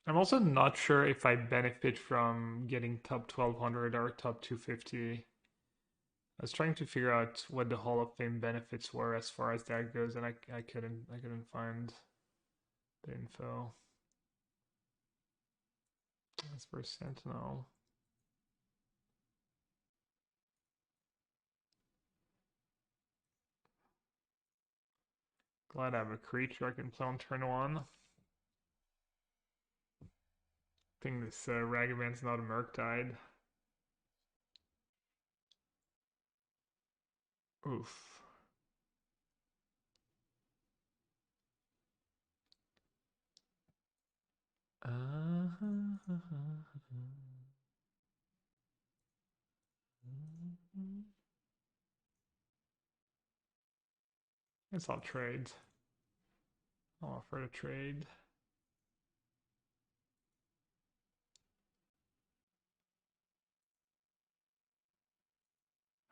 I'm also not sure if I benefit from getting top 1200 or top 250. I was trying to figure out what the Hall of Fame benefits were as far as that goes, and I couldn't find the info. As for Sentinel. Glad I have a creature I can play on turn one. I think this Ragavan's not a Murktide. Oof. Guess I'll trade. I'll offer to trade.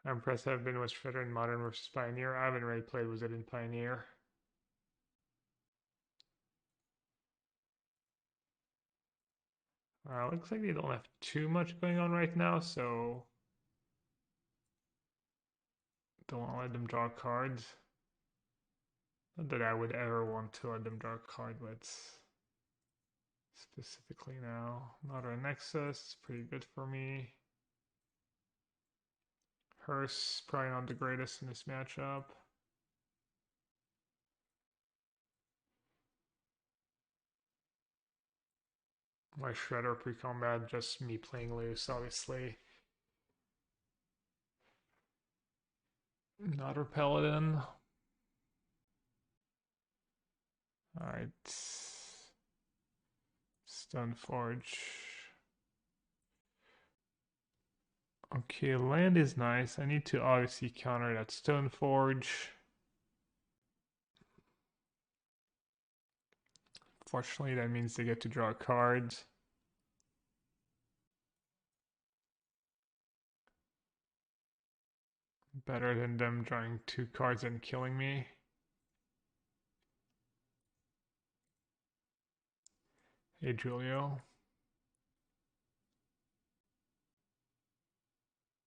I'm impressed I've been much better in Modern versus Pioneer. I haven't really played Wizard in Pioneer. Looks like they don't have too much going on right now, so don't want to let them draw cards. Not that I would ever want to let them draw a card, but specifically now. Modern Nexus, pretty good for me. Hearse, probably not the greatest in this matchup. My Shredder pre-combat, just me playing loose, obviously. Not a Paladin. Alright. Stoneforge. Okay, land is nice. I need to obviously counter that Stoneforge. Fortunately, that means they get to draw cards. Better than them drawing 2 cards and killing me. Hey, Julio.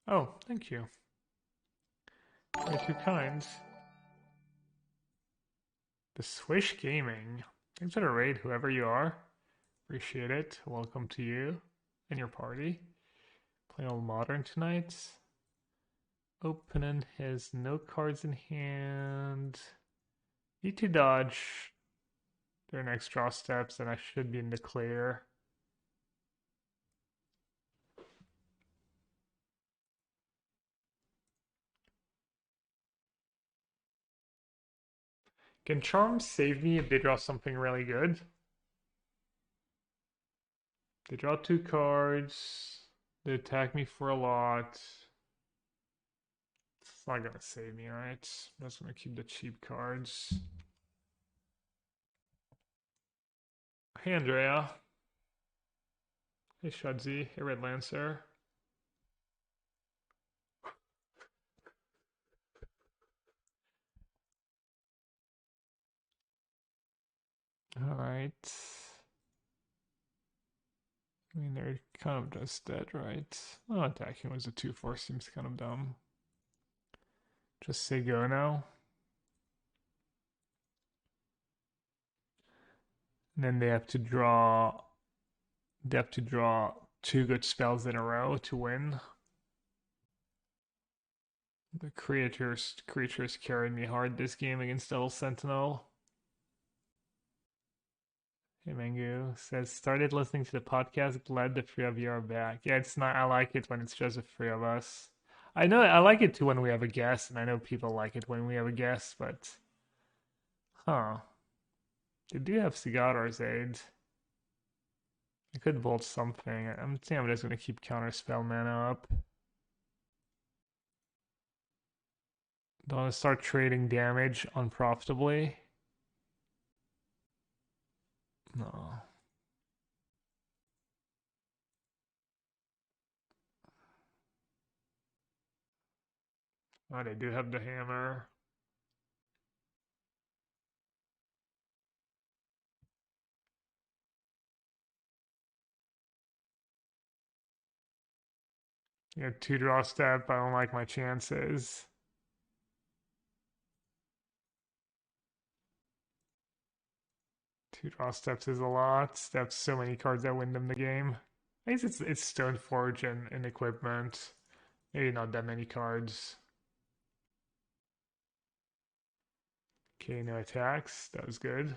Oh, thank you. You're too kind. The Swish Gaming. Thanks for the raid, whoever you are. Appreciate it. Welcome to you and your party. Playing all modern tonight. Opening his no cards in hand. Need to dodge their next draw steps, and I should be in the clear. Can Charm save me if they draw something really good? They draw 2 cards. They attack me for a lot. It's not gonna save me, right? I'm just gonna keep the cheap cards. Hey, Andrea. Hey, Shudzy. Hey, Red Lancer. All right. I mean, they're kind of just dead, right? Oh, attacking was a 2/4 seems kind of dumb. Just say go now. And then they have to draw. They have to draw 2 good spells in a row to win. The creatures carried me hard this game against Devil Sentinel. Hey Mango says started listening to the podcast. Glad the 3 of you are back. Yeah, it's not. I like it when it's just the 3 of us. I know I like it too when we have a guest, and I know people like it when we have a guest. But huh, they do have Cigarro's aid. I could bolt something. I'm think I'm just gonna keep counter spell mana up. Don't want to start trading damage unprofitably. No. Oh, they do have the hammer. Yeah, two draw step. I don't like my chances. Two draw steps is a lot. Steps so many cards that win them the game. I guess it's Stoneforge and equipment. Maybe not that many cards. Okay, no attacks. That was good.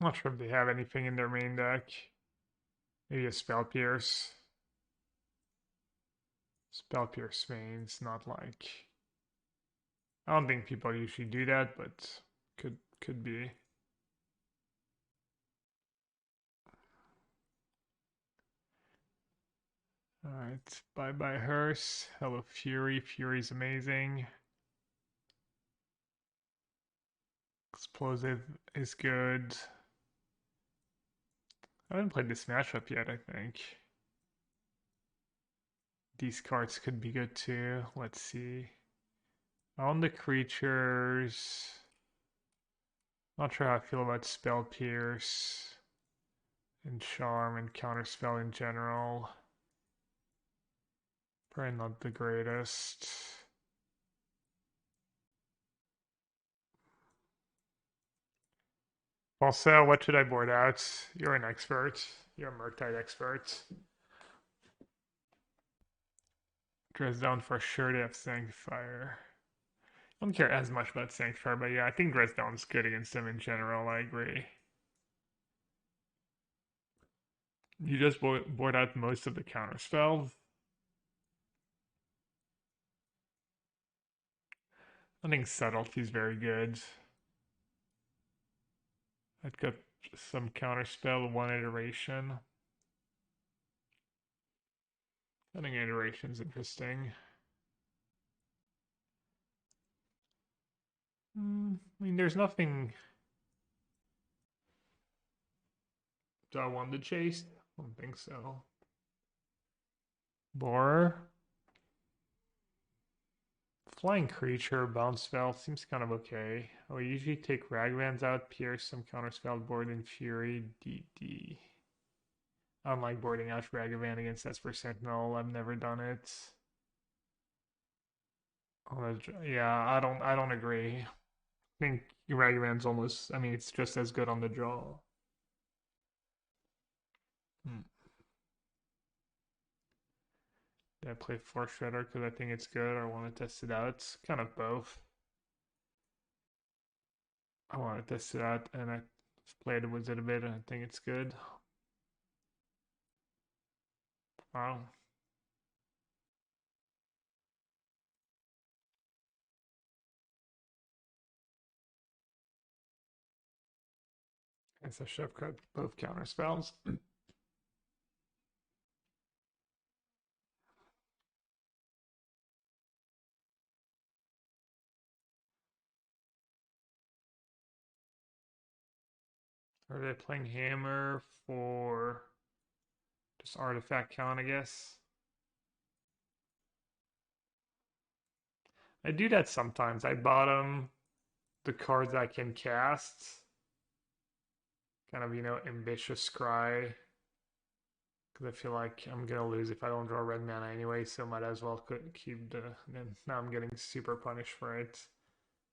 Not sure if they have anything in their main deck. Maybe a Spell Pierce. Spell Pierce mains, not like. I don't think people usually do that, but could be. Alright, bye bye Hearse. Hello Fury. Fury's amazing. Explosive is good. I haven't played this matchup yet, I think. These cards could be good too. Let's see. On the creatures. Not sure how I feel about Spell Pierce and Charm and Counterspell in general. Probably not the greatest. Also, what should I board out? You're an expert. You're a Murktide expert. Dress down for sure to have Sanctifier. I don't care as much about Sanctifier, but yeah, I think Dress down's good against him in general. I agree. You just board out most of the counter spells. I think Subtlety is very good. I've got some counter spell, one iteration. I think iteration's interesting. I mean, there's nothing. Do I want to chase? I don't think so. Boar. Flying creature, bounce spell seems kind of okay. I will usually take Ragvans out, Pierce, some counterspell, board in Fury, DD. I don't like boarding out Ragavan against Esper Sentinel. I've never done it. Yeah, I don't agree. I think Ragavan's almost. I mean, it's just as good on the draw. Hmm. Did I play Force Shredder because I think it's good or want to test it out? It's kind of both. I want to test it out and I played it with it a bit and I think it's good. Wow. Guess I should have cut both counter spells. Are they playing Hammer for just artifact count, I guess? I do that sometimes. I bottom the cards I can cast. Kind of, ambitious scry. Because I feel like I'm going to lose if I don't draw red mana anyway, so might as well keep the. And now I'm getting super punished for it.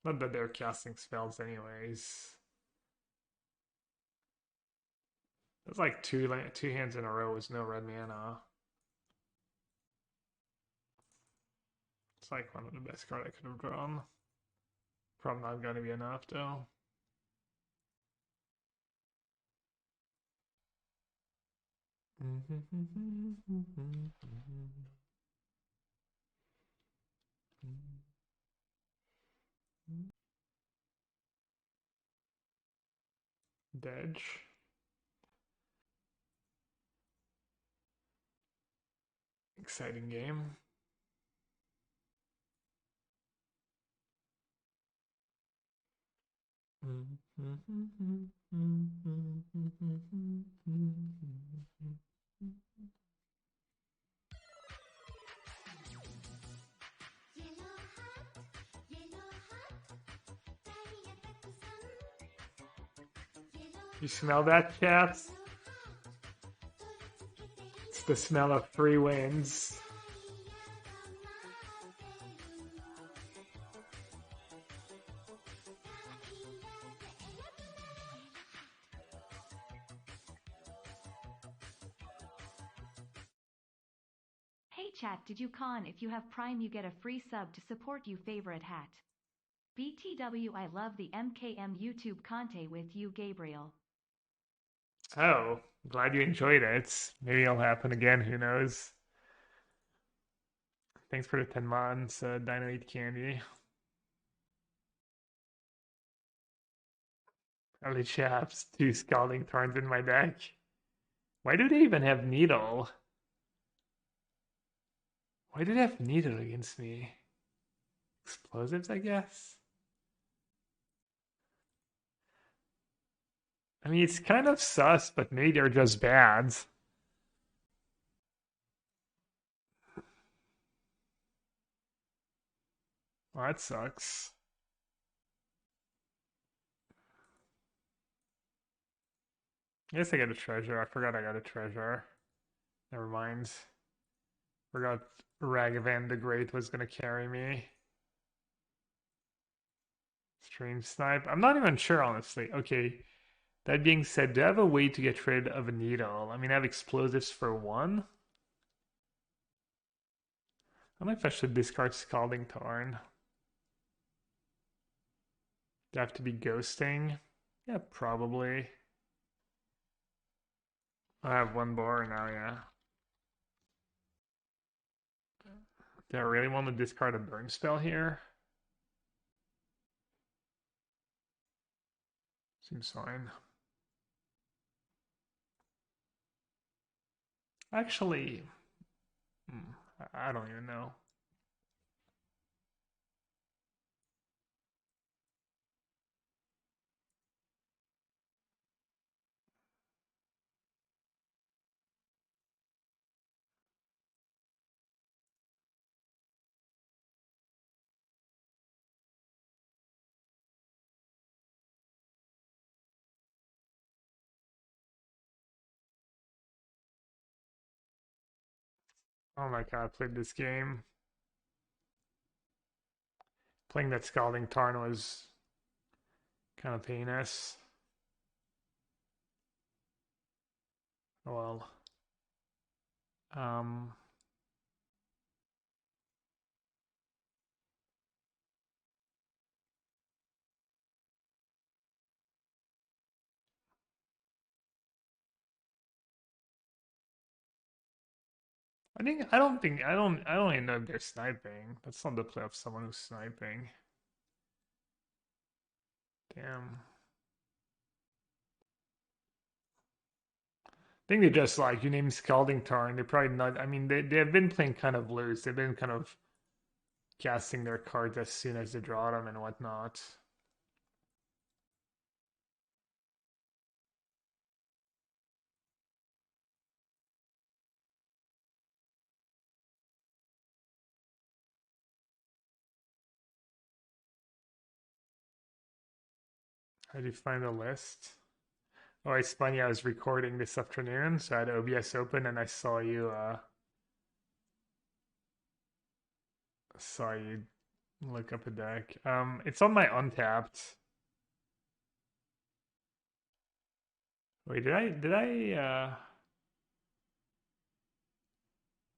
Not that they're casting spells, anyways. It's like two hands in a row with no red mana. It's like one of the best cards I could have drawn. Probably not going to be enough, though. Dedge. Exciting game. You smell that, cats? It's the smell of three winds. Hey chat, did you con if you have Prime you get a free sub to support you favorite hat. BTW I love the MKM YouTube content with you Gabriel. Oh, glad you enjoyed it. Maybe it'll happen again, who knows? Thanks for the 10 months, Dino Eat Candy. Early chaps, two scalding thorns in my deck. Why do they even have Needle? Why do they have Needle against me? Explosives, I guess? I mean, it's kind of sus, but maybe they're just bad. Well, that sucks. I guess I got a treasure. I forgot I got a treasure. Never mind. Forgot Ragavan the Great was gonna carry me. Stream snipe. I'm not even sure, honestly. Okay. That being said, do I have a way to get rid of a needle? I mean, I have explosives for one. I don't know if I should discard Scalding Tarn. Do I have to be ghosting? Yeah, probably. I have one bar now, yeah. Do I really want to discard a burn spell here? Seems fine. Actually, I don't even know. Oh my god, I played this game. Playing that Scalding Tarn was kind of heinous. Oh well. Um, I don't even know if they're sniping. That's not the play of someone who's sniping. Damn. I think they just like you named Scalding Tarn. They're probably not. I mean, they've been playing kind of loose. They've been kind of casting their cards as soon as they draw them and whatnot. How do you find the list? Oh, it's funny. I was recording this afternoon, so I had OBS open, and I saw you look up a deck. It's on my untapped. Wait,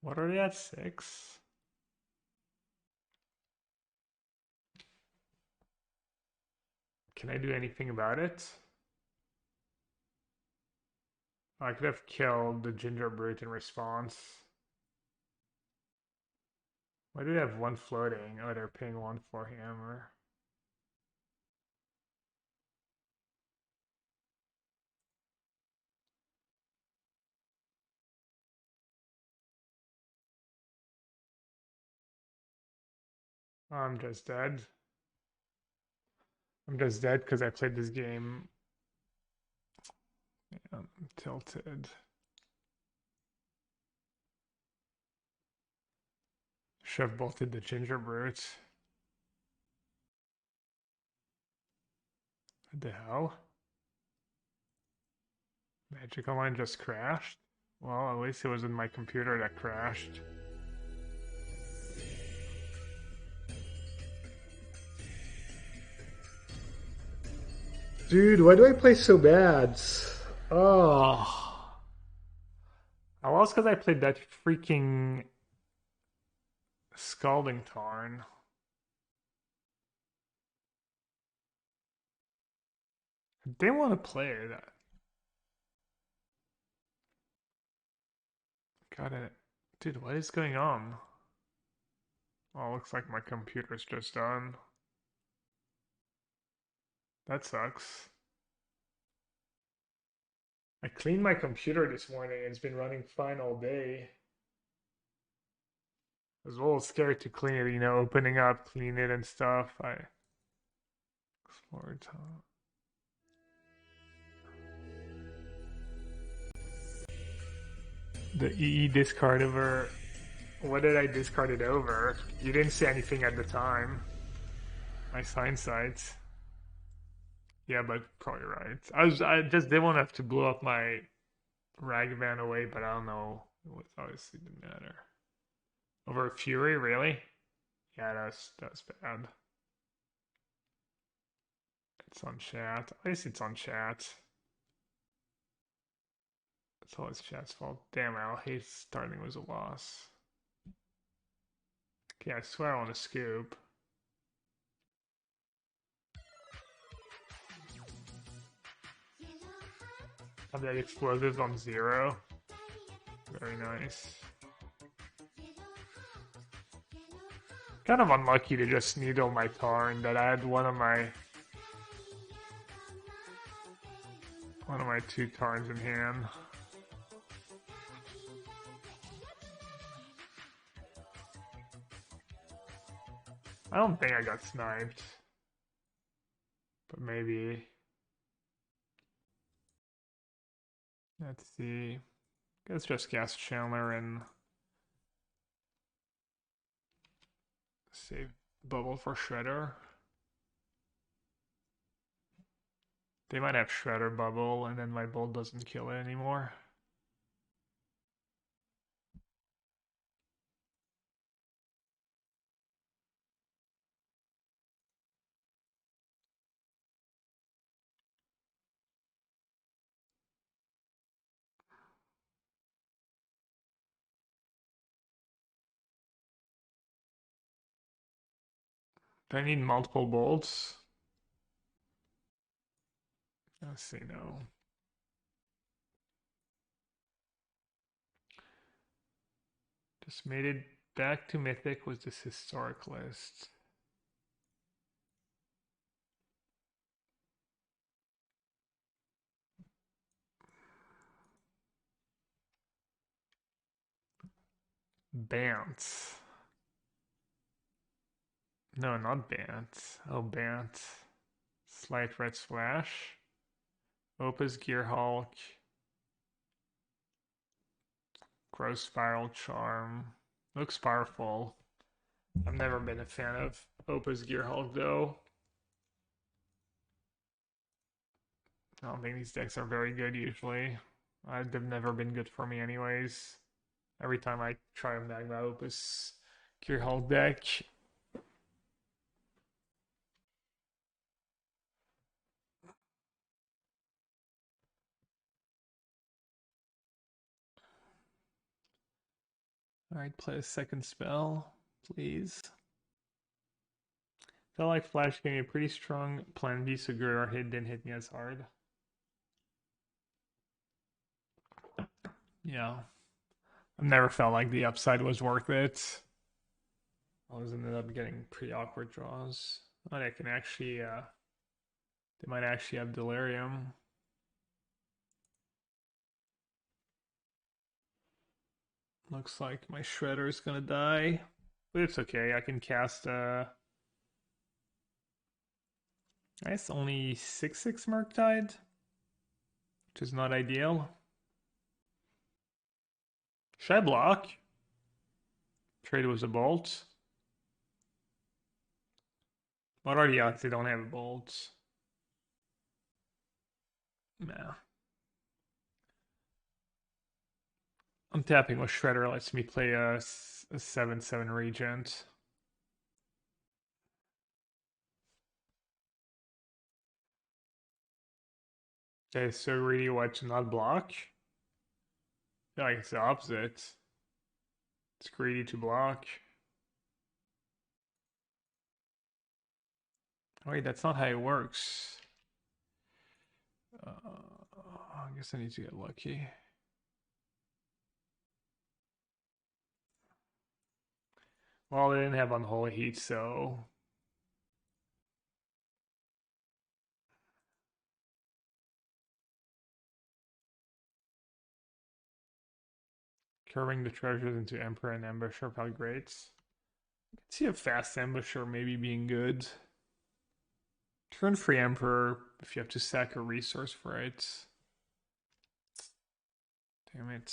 what are they at 6? Can I do anything about it? I could have killed the Ginger Brute in response. Why do they have one floating? Oh, they're paying one for hammer. I'm just dead. I'm just dead because I played this game. I'm tilted. Should have bolted the Ginger Brute. What the hell? Magic Online just crashed? Well, at least it was in my computer that crashed. Dude, why do I play so bad? Oh. I lost because I played that freaking Scalding Tarn. I didn't want to play it. Got it. Dude, what is going on? Oh, looks like my computer's just done. That sucks. I cleaned my computer this morning. It's been running fine all day. I was a little scared to clean it, opening up, clean it and stuff. I explored. The EE discard over. What did I discard it over? You didn't see anything at the time. My sign sites. Yeah, but probably right. I just didn't want to have to blow up my rag van away, but I don't know. It was obviously didn't matter. Over Fury, really? Yeah, that's bad. It's on chat. At least it's on chat. It's always chat's fault. Damn, Al hates starting was a loss. Okay, I swear I want to scoop. Have that explosives on 0. Very nice. Kind of unlucky to just needle my Tarn that I had one of my 2 Tarns in hand. I don't think I got sniped. But maybe. Let's see. Let's just guess Chandler and save bubble for Shredder. They might have Shredder bubble and then my bolt doesn't kill it anymore. Do I need multiple bolts? Let's see, no. Just made it back to Mythic with this historic list. Bant. No, not Bant. Oh, Bant. Slight Red Splash. Opus Gear Hulk. Gross Spiral Charm. Looks powerful. I've never been a fan of Opus Gear Hulk though. I don't think these decks are very good usually. They've never been good for me anyways. Every time I try a Magma Opus Gear Hulk deck. Alright, play a second spell, please. Felt like Flash gave me a pretty strong plan B, so Gurdar didn't hit me as hard. Yeah. I've never felt like the upside was worth it. I always ended up getting pretty awkward draws. Oh, they can actually, they might actually have Delirium. Looks like my Shredder is gonna die. But it's okay, I can cast, I guess only 6/6 Murktide, which is not ideal. Should I block? Trade was a bolt. What are the odds they don't have bolts? Nah. Tapping with Shredder lets me play a 7/7 Regent. Okay, so really what to not block? I feel like it's the opposite. It's greedy to block. Wait, that's not how it works. I guess I need to get lucky. Well, they didn't have Unholy Heat, so curving the treasures into Emperor and Ambush are probably great. I can see a fast Ambusher maybe being good. Turn free Emperor if you have to sack a resource for it. Damn it.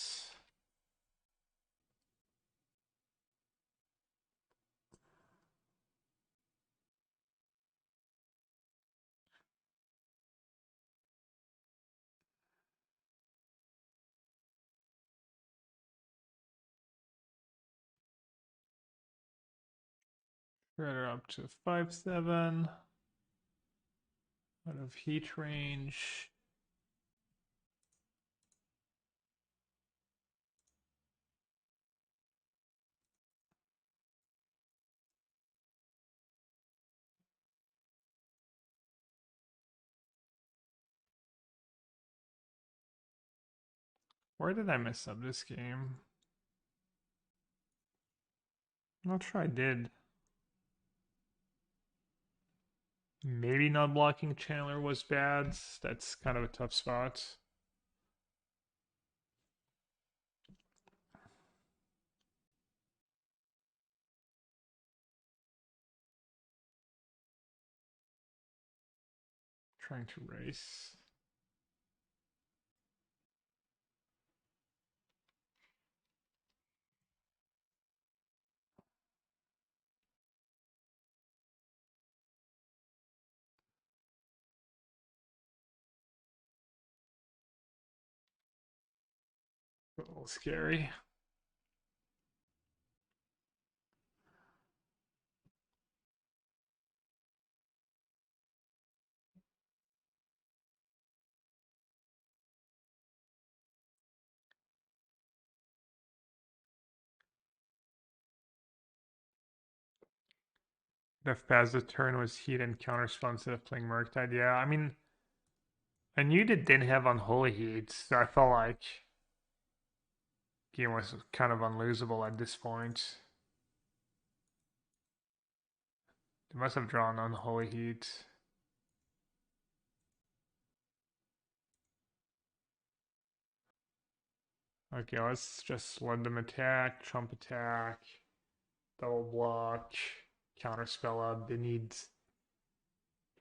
Shredder up to 5/7. Out of heat range. Where did I mess up this game? I'm not sure I did. Maybe not blocking Chandler was bad. That's kind of a tough spot. Trying to race. A little scary. If past the turn was heat and counterspell instead of playing Murktide. Yeah, I mean, I knew they didn't have Unholy Heat, so I felt like game was kind of unlosable at this point. They must have drawn Unholy Heat. Okay, let's just let them attack, trump attack, double block, counterspell up. They need. To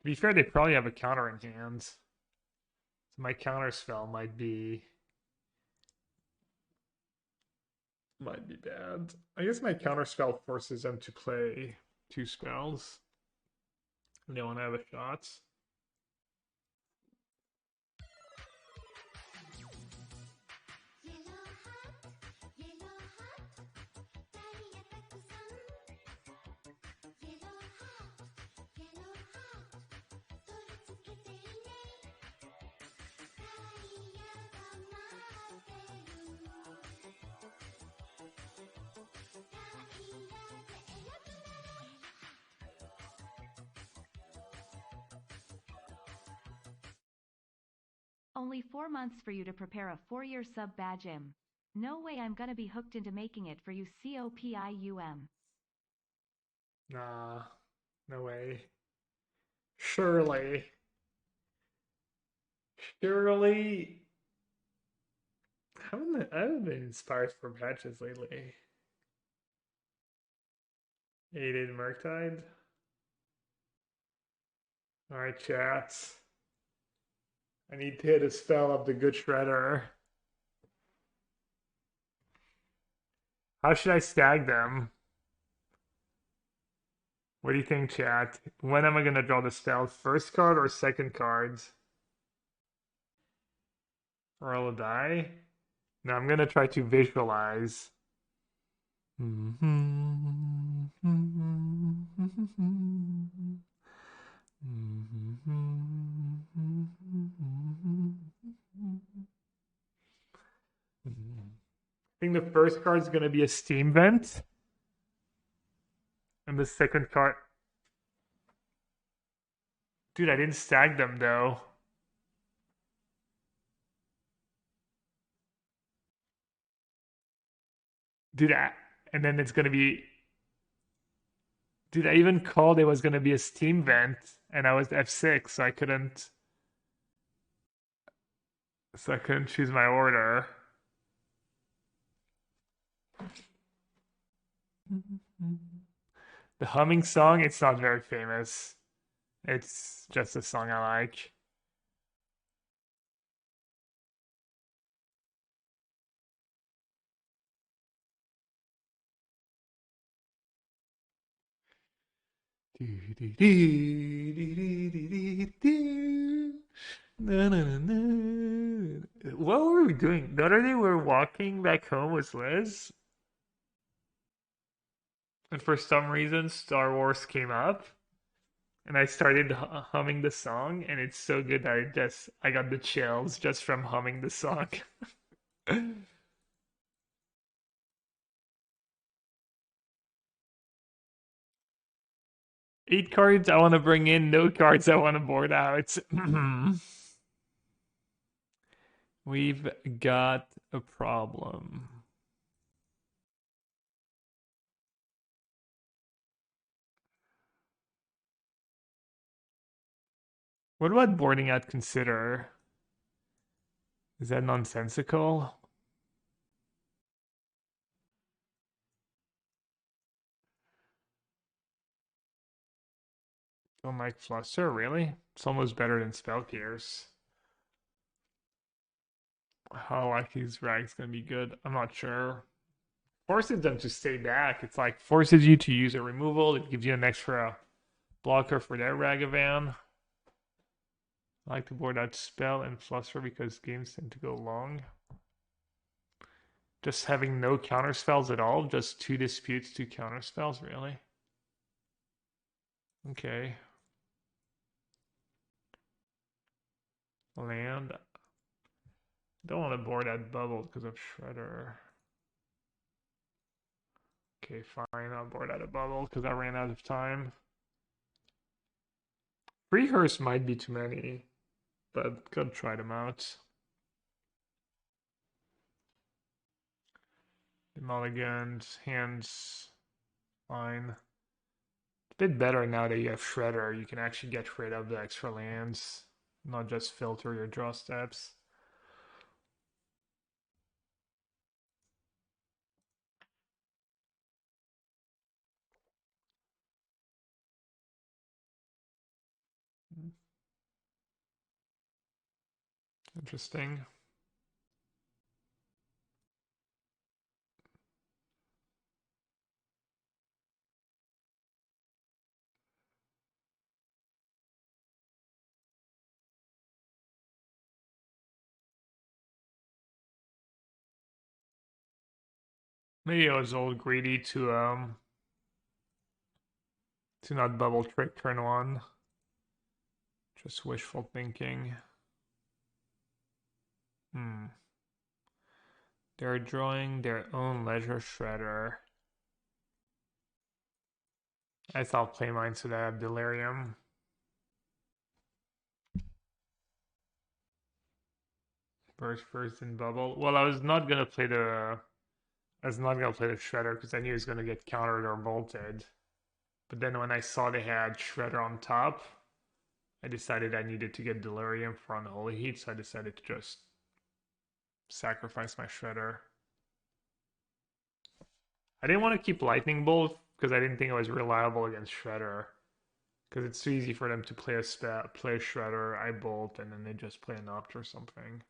be fair, they probably have a counter in hand. So my counterspell might be bad. I guess my counterspell forces them to play two spells. They want to have a shot. Only 4 months for you to prepare a 4-year sub badge im. No way I'm gonna be hooked into making it for you COPIUM. Nah, no way. Surely. Surely. I haven't been inspired for patches lately. Aided Murktide. Alright, chat. I need to hit a spell of the Good Shredder. How should I stag them? What do you think, chat? When am I gonna draw the spell? First card or second card? Roll a die? Now I'm gonna try to visualize. I think the first card is gonna be a steam vent, and the second card. Dude, I didn't stack them though. Dude, and then it's gonna be. Dude, I even called it was gonna be a steam vent, and I was F6, so I couldn't. So I couldn't choose my order. The humming song, it's not very famous. It's just a song I like. What were we doing? The other day we were walking back home with Liz, and for some reason Star Wars came up, and I started humming the song, and it's so good that I got the chills just from humming the song. 8 cards I want to bring in, no cards I want to board out. We've got a problem. What about boarding out consider? Is that nonsensical? Don't like Fluster, really? It's almost better than Spell Pierce. How likely is Rag's gonna be good? I'm not sure. Forces them to stay back. It's like forces you to use a removal. It gives you an extra blocker for their Ragavan. I like to board out Spell and Fluster because games tend to go long. Just having no counter spells at all, just 2 disputes, 2 counter spells, really? Okay. Land. Don't want to board that bubble because of Shredder. Okay, fine. I'll board out a bubble because I ran out of time. Free Hearse might be too many, but gotta try them out. The mulligans, hands, fine. It's a bit better now that you have Shredder. You can actually get rid of the extra lands, not just filter your draw steps. Interesting. Maybe I was a little greedy to not bubble trick turn 1. Just wishful thinking. They're drawing their own leisure shredder. I thought play mine so that I have delirium. First in bubble. Well, I was not gonna play the shredder because I knew he was gonna get countered or bolted. But then when I saw they had shredder on top, I decided I needed to get delirium for unholy heat, so I decided to just sacrifice my shredder. I didn't want to keep lightning bolt because I didn't think it was reliable against shredder. Because it's too easy for them to play play a shredder, I bolt, and then they just play an opt or something.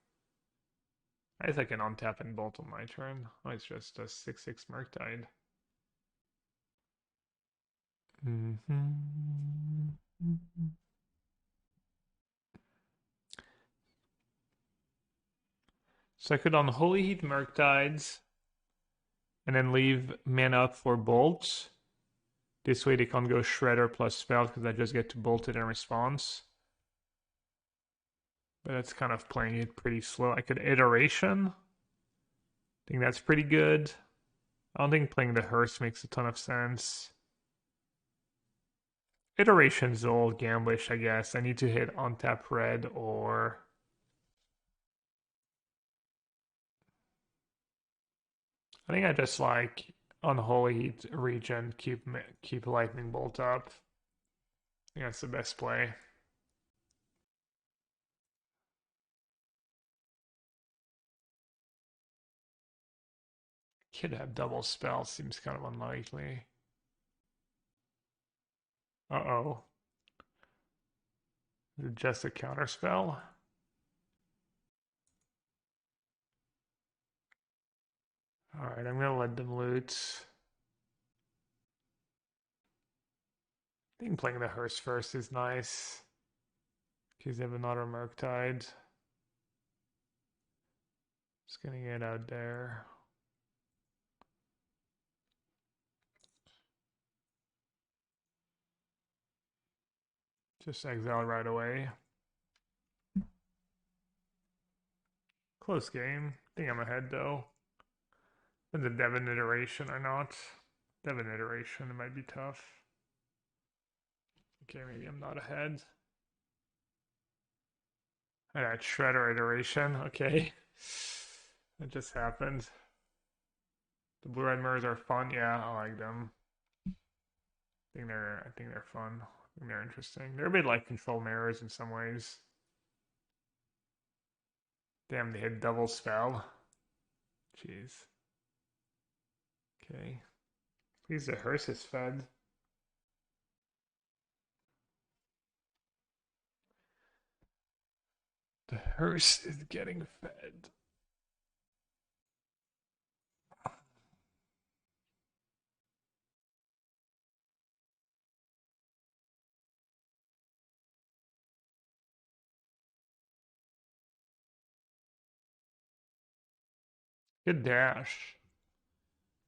I guess I can untap and bolt on my turn. Oh, it's just a 6/6 Murktide. So I could Unholy Heat Murktides and then leave mana up for bolts. This way they can't go Shredder plus spell because I just get to bolt it in response. But that's kind of playing it pretty slow. I could Iteration. I think that's pretty good. I don't think playing the Hearse makes a ton of sense. Iteration's all gamblish, I guess. I need to hit untap red or I think I just like Unholy Regen, keep Lightning Bolt up. I think that's the best play. Could have double spell, seems kind of unlikely. Uh-oh. Is it just a counter spell? Alright, I'm gonna let them loot. I think playing the Hearse first is nice. Because they have another Murktide. Just getting it out there. Just exile right away. Close game. I think I'm ahead though. Is it Devon iteration or not? Devon iteration, it might be tough. Okay, maybe I'm not ahead. I got Shredder iteration. Okay. It just happened. The blue-red mirrors are fun. Yeah, I like them. I think they're fun. I think they're interesting. They're a bit like control mirrors in some ways. Damn, they hit double spell. Jeez. Okay. Please, the hearse is fed. The hearse is getting fed. Good dash.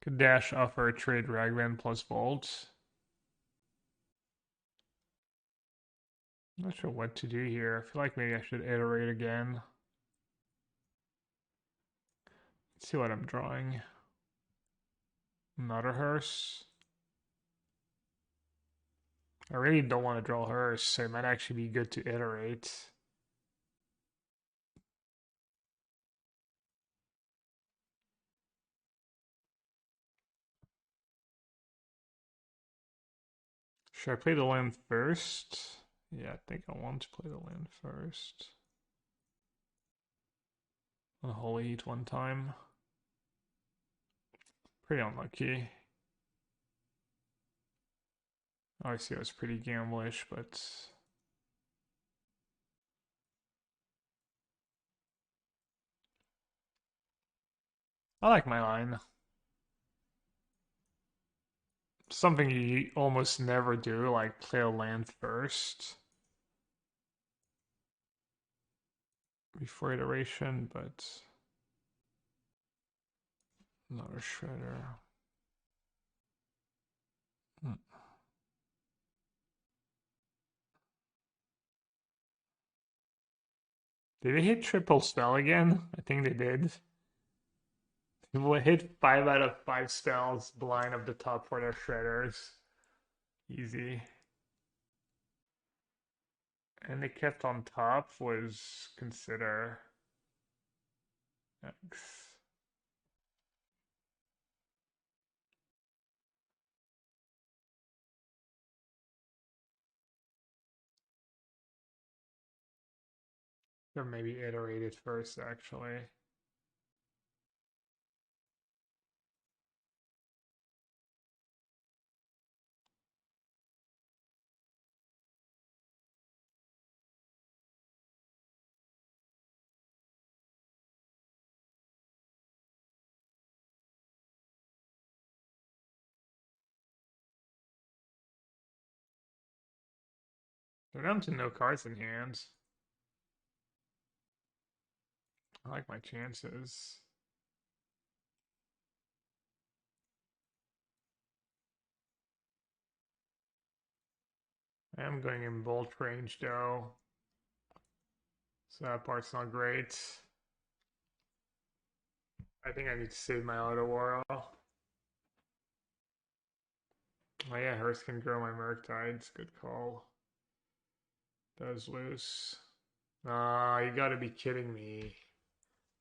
Good dash offer trade Ragman plus Volt. I'm not sure what to do here. I feel like maybe I should iterate again. Let's see what I'm drawing. Another hearse. I really don't want to draw hearse, so it might actually be good to iterate. Should I play the land first? Yeah, I think I want to play the land first. Unholy Heat one time. Pretty unlucky. Obviously, I was pretty gamblish, but I like my line. Something you almost never do, like play a land first before iteration, but not a shredder. Hmm. Did they hit triple spell again? I think they did. People hit 5 out of 5 spells blind of the top for their shredders. Easy. And they kept on top was consider X. Or maybe iterated first actually. They're down to no cards in hand. I like my chances. I am going in bolt range though, so that part's not great. I think I need to save my auto war. Oh yeah, Hearth can grow my Murktides. Good call. Does loose. Ah, you gotta be kidding me.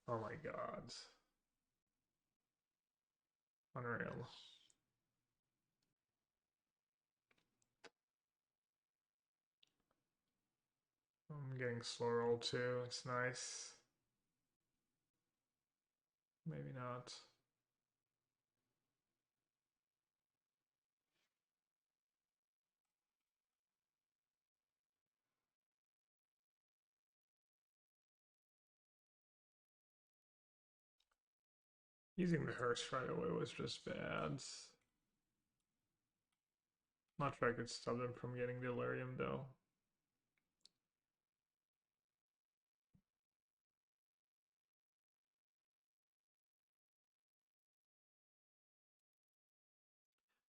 Oh my god. Unreal. I'm getting slow roll too. It's nice. Maybe not. Using the hearse right away was just bad. Not sure I could stop them from getting delirium though.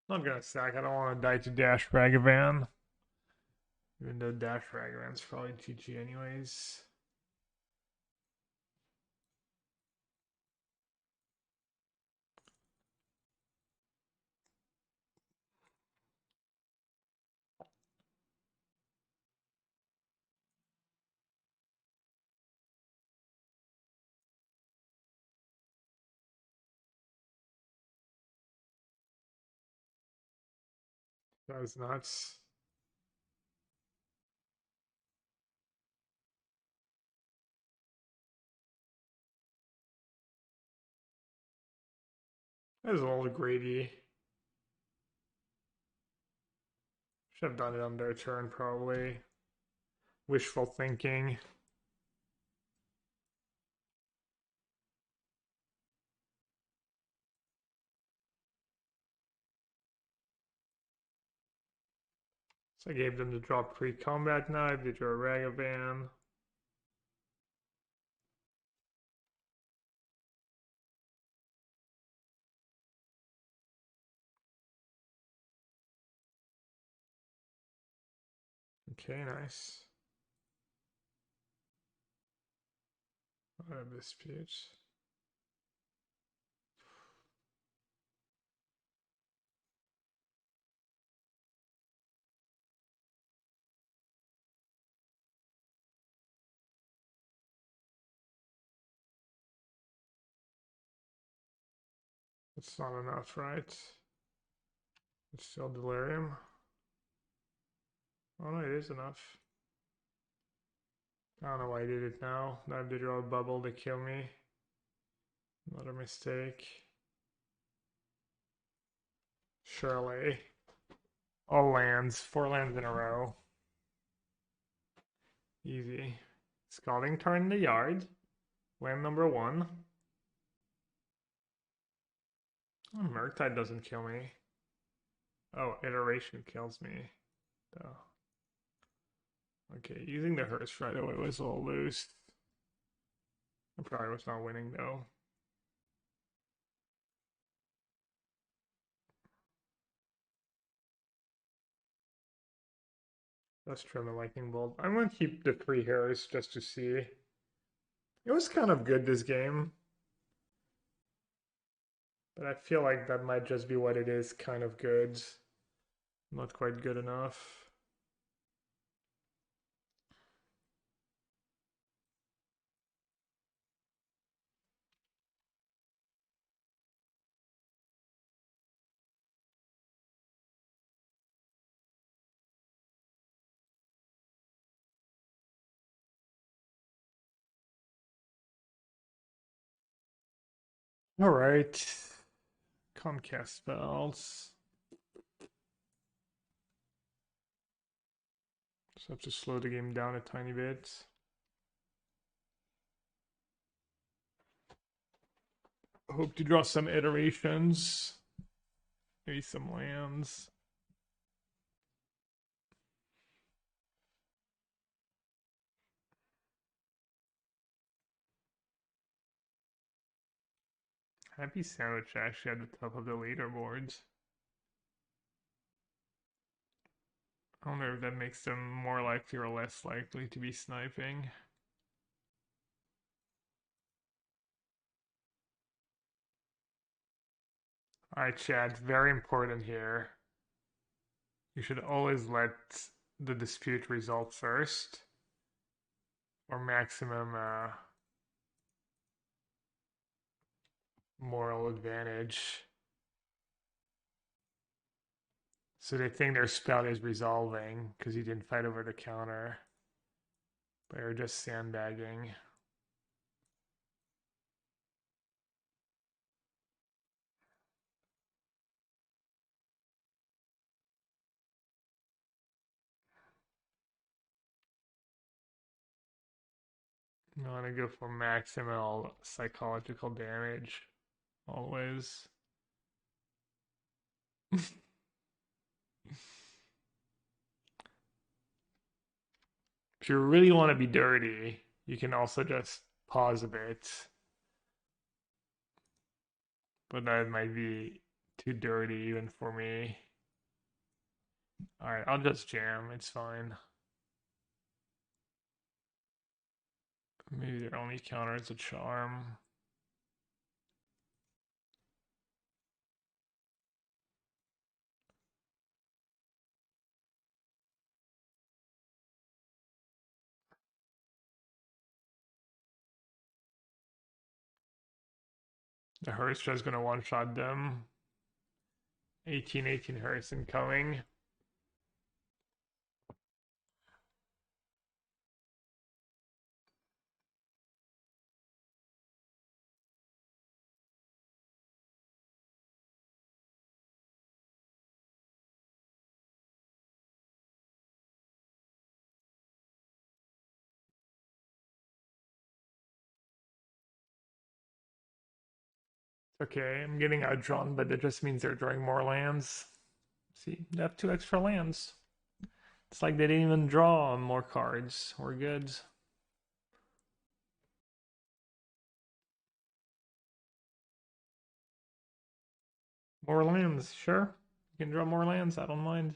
Not gonna sack. I don't want to die to Dash Ragavan. Even though Dash Ragavan's probably GG anyways. That was nuts. That was a little greedy. Should have done it on their turn probably. Wishful thinking. So I gave them the drop pre-combat knife. They drew a Ragavan. Okay, nice. What a dispute. It's not enough, right? It's still delirium. Oh no, it is enough. I don't know why I did it now. Now they draw a bubble to kill me. Another mistake. Surely. All lands. 4 lands in a row. Easy. Scalding Tarn in the yard. Land number 1. Oh, Murktide doesn't kill me. Oh, Iteration kills me. Oh. Okay, using the hearse right away was all loose. I probably was not winning though. Let's trim a lightning bolt. I'm gonna keep the 3 hairs just to see. It was kind of good this game. But I feel like that might just be what it is, kind of good. Not quite good enough. Alright. Comcast spells. Just have to slow the game down a tiny bit. Hope to draw some iterations. Maybe some lands. Happy Sandwich actually at the top of the leaderboards. I wonder if that makes them more likely or less likely to be sniping. Alright, Chad, very important here. You should always let the dispute resolve first, or maximum moral advantage. So they think their spell is resolving because you didn't fight over the counter, but you're just sandbagging. You want to go for maximal psychological damage, always. If you really want to be dirty, you can also just pause a bit, but that might be too dirty even for me. Alright, I'll just jam, it's fine. Maybe their only counter is a charm. The Hearth's just gonna one-shot them. 1818 Hearths incoming. Okay, I'm getting outdrawn, but that just means they're drawing more lands. See, they have 2 extra lands. It's like they didn't even draw more cards. We're good. More lands, sure. You can draw more lands, I don't mind.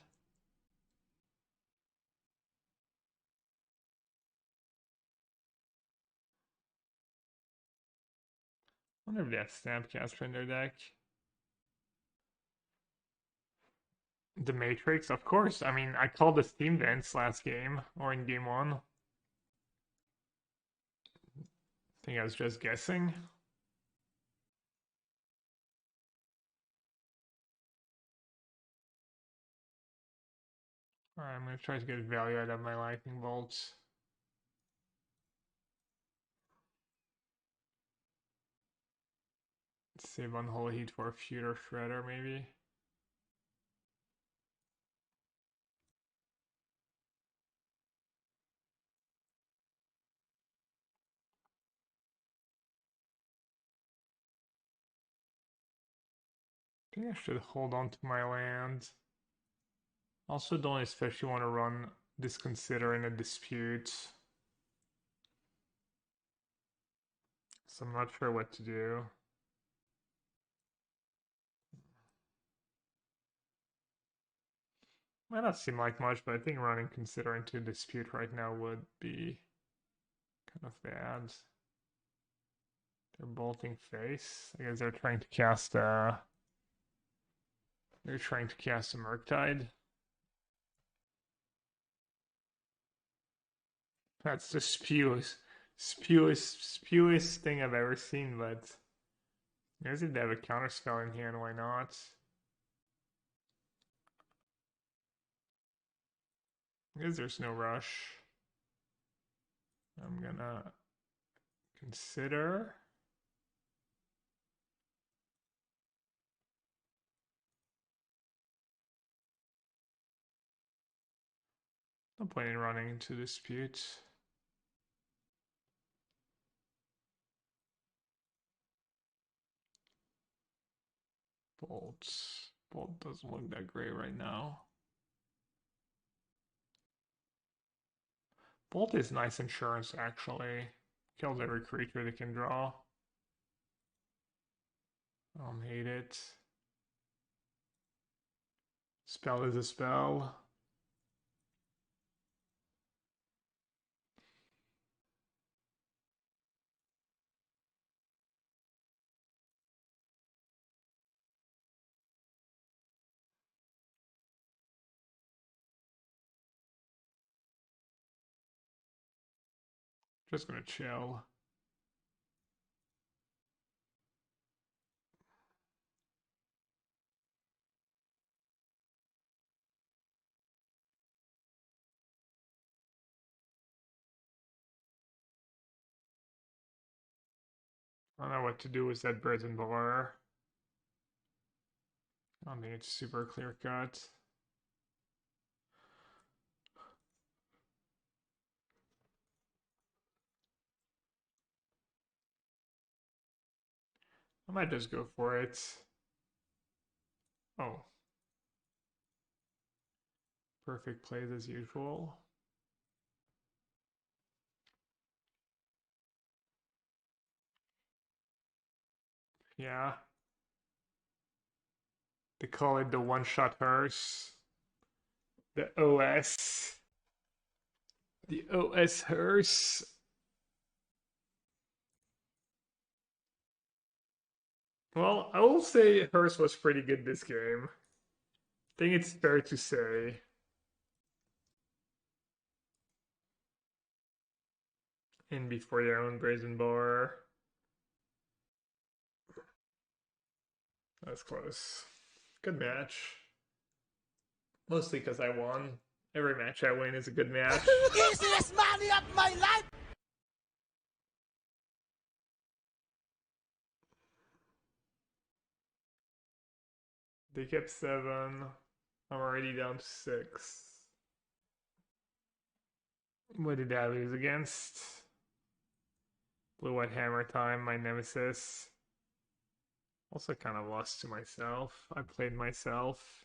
I wonder if they have Snapcaster in their deck. The Matrix, of course. I mean, I called the Steam Vents last game, or in game 1. I think I was just guessing. Alright, I'm gonna try to get value out of my lightning bolts. Save Unholy Heat for a future shredder, maybe. I think I should hold on to my land. Also, don't especially want to run Disconsider in a dispute. So I'm not sure what to do. Might not seem like much, but I think running Consider into a dispute right now would be kind of bad. They're bolting face. I guess they're trying to cast a. They're trying to cast a Murktide. That's the spewest thing I've ever seen, but I guess if they have a counterspell in hand, why not? I guess there's no rush. I'm gonna consider. No point in running into dispute. Bolt. Bolt doesn't look that great right now. Bolt is nice insurance, actually. Kills every creature they can draw. I'll hate it. Spell is a spell. Just gonna chill. I don't know what to do with that Birdo bar. I don't think it's super clear cut. I might just go for it. Oh, perfect plays as usual. Yeah. They call it the one-shot hearse. The OS. The OS hearse. Well, I will say hearse was pretty good this game. I think it's fair to say. In before your own brazen bar. That's close. Good match. Mostly because I won. Every match I win is a good match. Easiest money of my life! They kept 7. I'm already down to 6. What did I lose against? Blue White Hammer Time, my nemesis. Also kind of lost to myself. I played myself.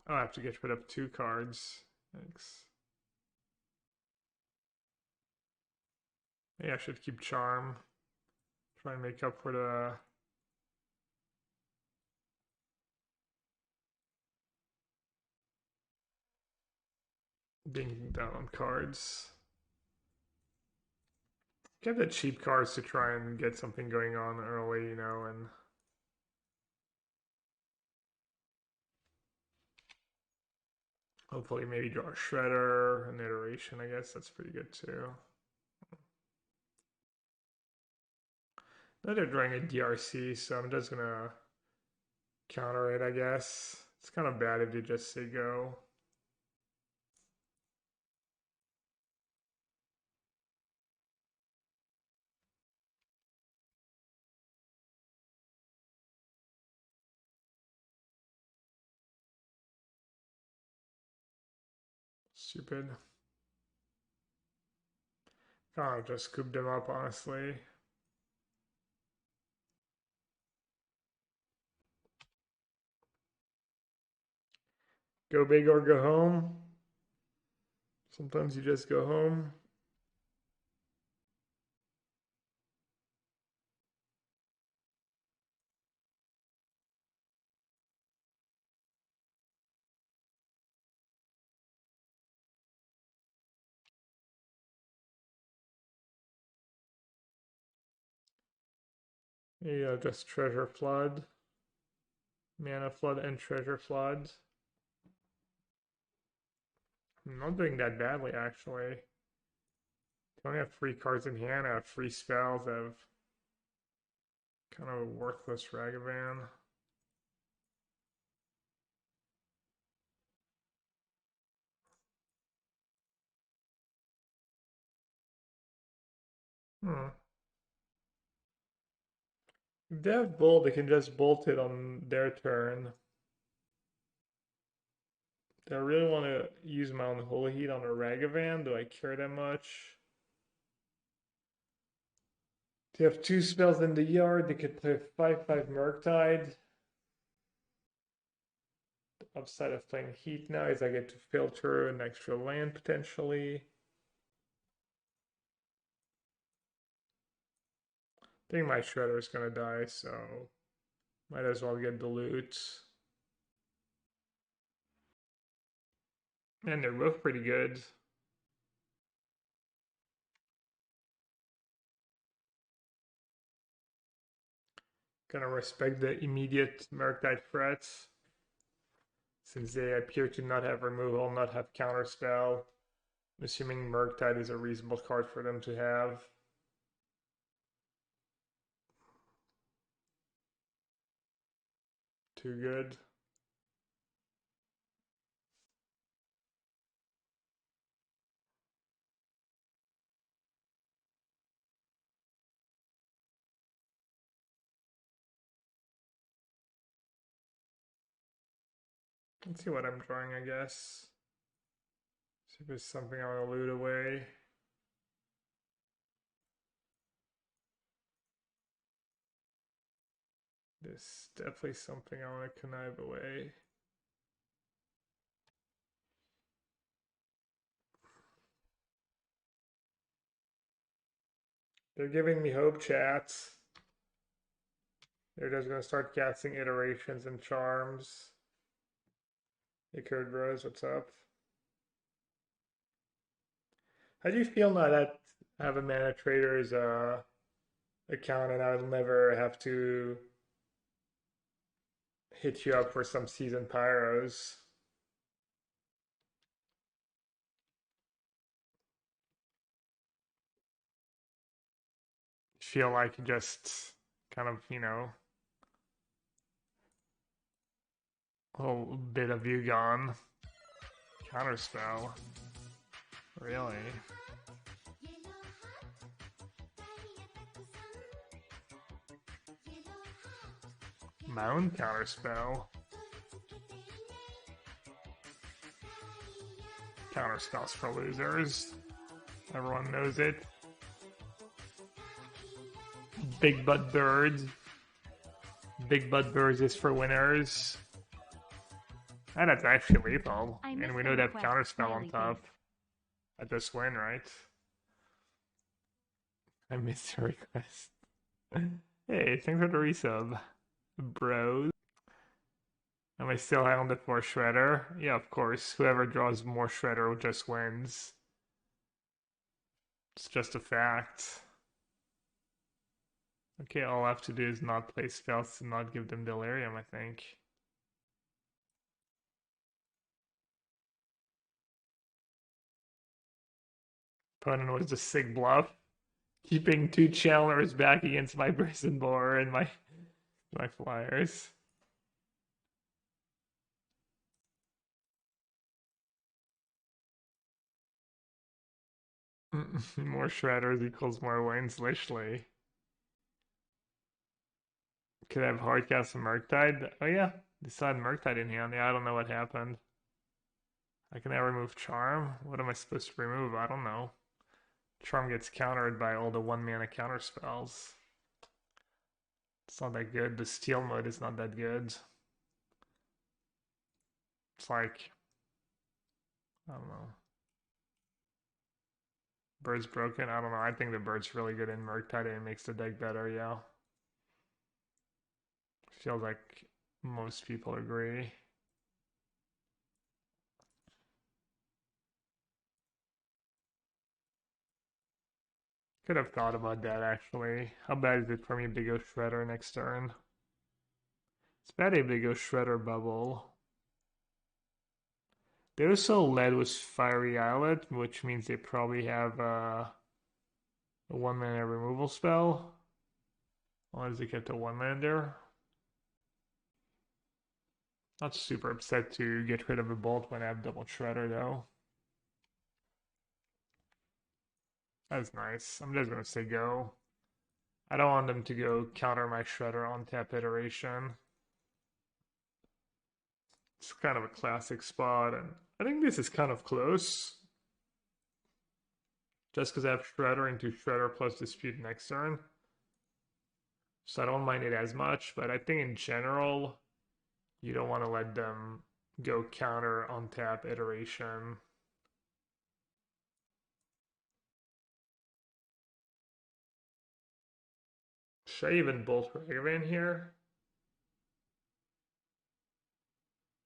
Oh, I have to get rid of 2 cards. Thanks. Yeah, I should keep Charm. Try and make up for the being down on cards. Get the cheap cards to try and get something going on early, you know, and hopefully maybe draw a Shredder, an iteration, I guess that's pretty good too. Now they're drawing a DRC, so I'm just gonna counter it, I guess. It's kind of bad if you just say go. Stupid. Kind of just scooped them up, honestly. Go big or go home. Sometimes you just go home. Yeah, just Treasure Flood. Mana Flood and Treasure Flood. I'm not doing that badly, actually. I only have 3 cards in hand. I have 3 spells. I have kind of a worthless Ragavan. Hmm. If they have Bolt, they can just bolt it on their turn. Do I really want to use my Unholy Heat on a Ragavan? Do I care that much? They have 2 spells in the yard. They could play 5/5 Murktide. The upside of playing Heat now is I get to filter an extra land potentially. I think my Shredder's gonna die, so might as well get the loot. And they're both pretty good. Gonna respect the immediate Murktide threats, since they appear to not have removal, not have counterspell. I'm assuming Murktide is a reasonable card for them to have. Too good. Let's see what I'm drawing, I guess. See if there's something I want to loot away. There's definitely something I want to connive away. They're giving me hope, chats. They're just gonna start casting iterations and charms. Hey, Kurt Bros, what's up? How do you feel now that I have a Mana Trader's account and I'll never have to hit you up for some seasoned pyros? Feel like just kind of, a little bit of you gone. Counterspell. Really? My own counterspell. Counterspells for losers. Everyone knows it. Big Butt Birds. Big Butt Birds is for winners. And that's actually lethal. And we know they have counterspell on top. At this win, right? I missed your request. Hey, thanks for the resub, bros. Am I still high on the 4 Shredder? Yeah, of course. Whoever draws more Shredder just wins. It's just a fact. Okay, all I have to do is not play spells to not give them Delirium, I think. Opponent was a sick bluff. Keeping 2 channelers back against my Prison Boar and my flyers. More Shredders equals more wins, literally. Could I have Hardcast and Murktide? Oh yeah, they still had Murktide in hand. Yeah, I don't know what happened. I can now remove Charm. What am I supposed to remove? I don't know. Charm gets countered by all the 1-mana counter spells. It's not that good. The Steel mode is not that good. It's like, I don't know. Bird's broken? I don't know. I think the Bird's really good in Murktide and it makes the deck better, yeah. Feels like most people agree. Could have thought about that actually. How bad is it for me to go Shredder next turn? It's bad if they go Shredder Bubble. They also led with Fiery Islet, which means they probably have a 1-mana removal spell. Why does it get to 1-lander? Not super upset to get rid of a Bolt when I have double Shredder though. That's nice. I'm just gonna say go. I don't want them to go counter my Shredder on tap iteration. It's kind of a classic spot, and I think this is kind of close. Just because I have Shredder into Shredder plus Dispute next turn. So I don't mind it as much, but I think in general, you don't want to let them go counter on tap iteration. Should I even bolt Ragavan here?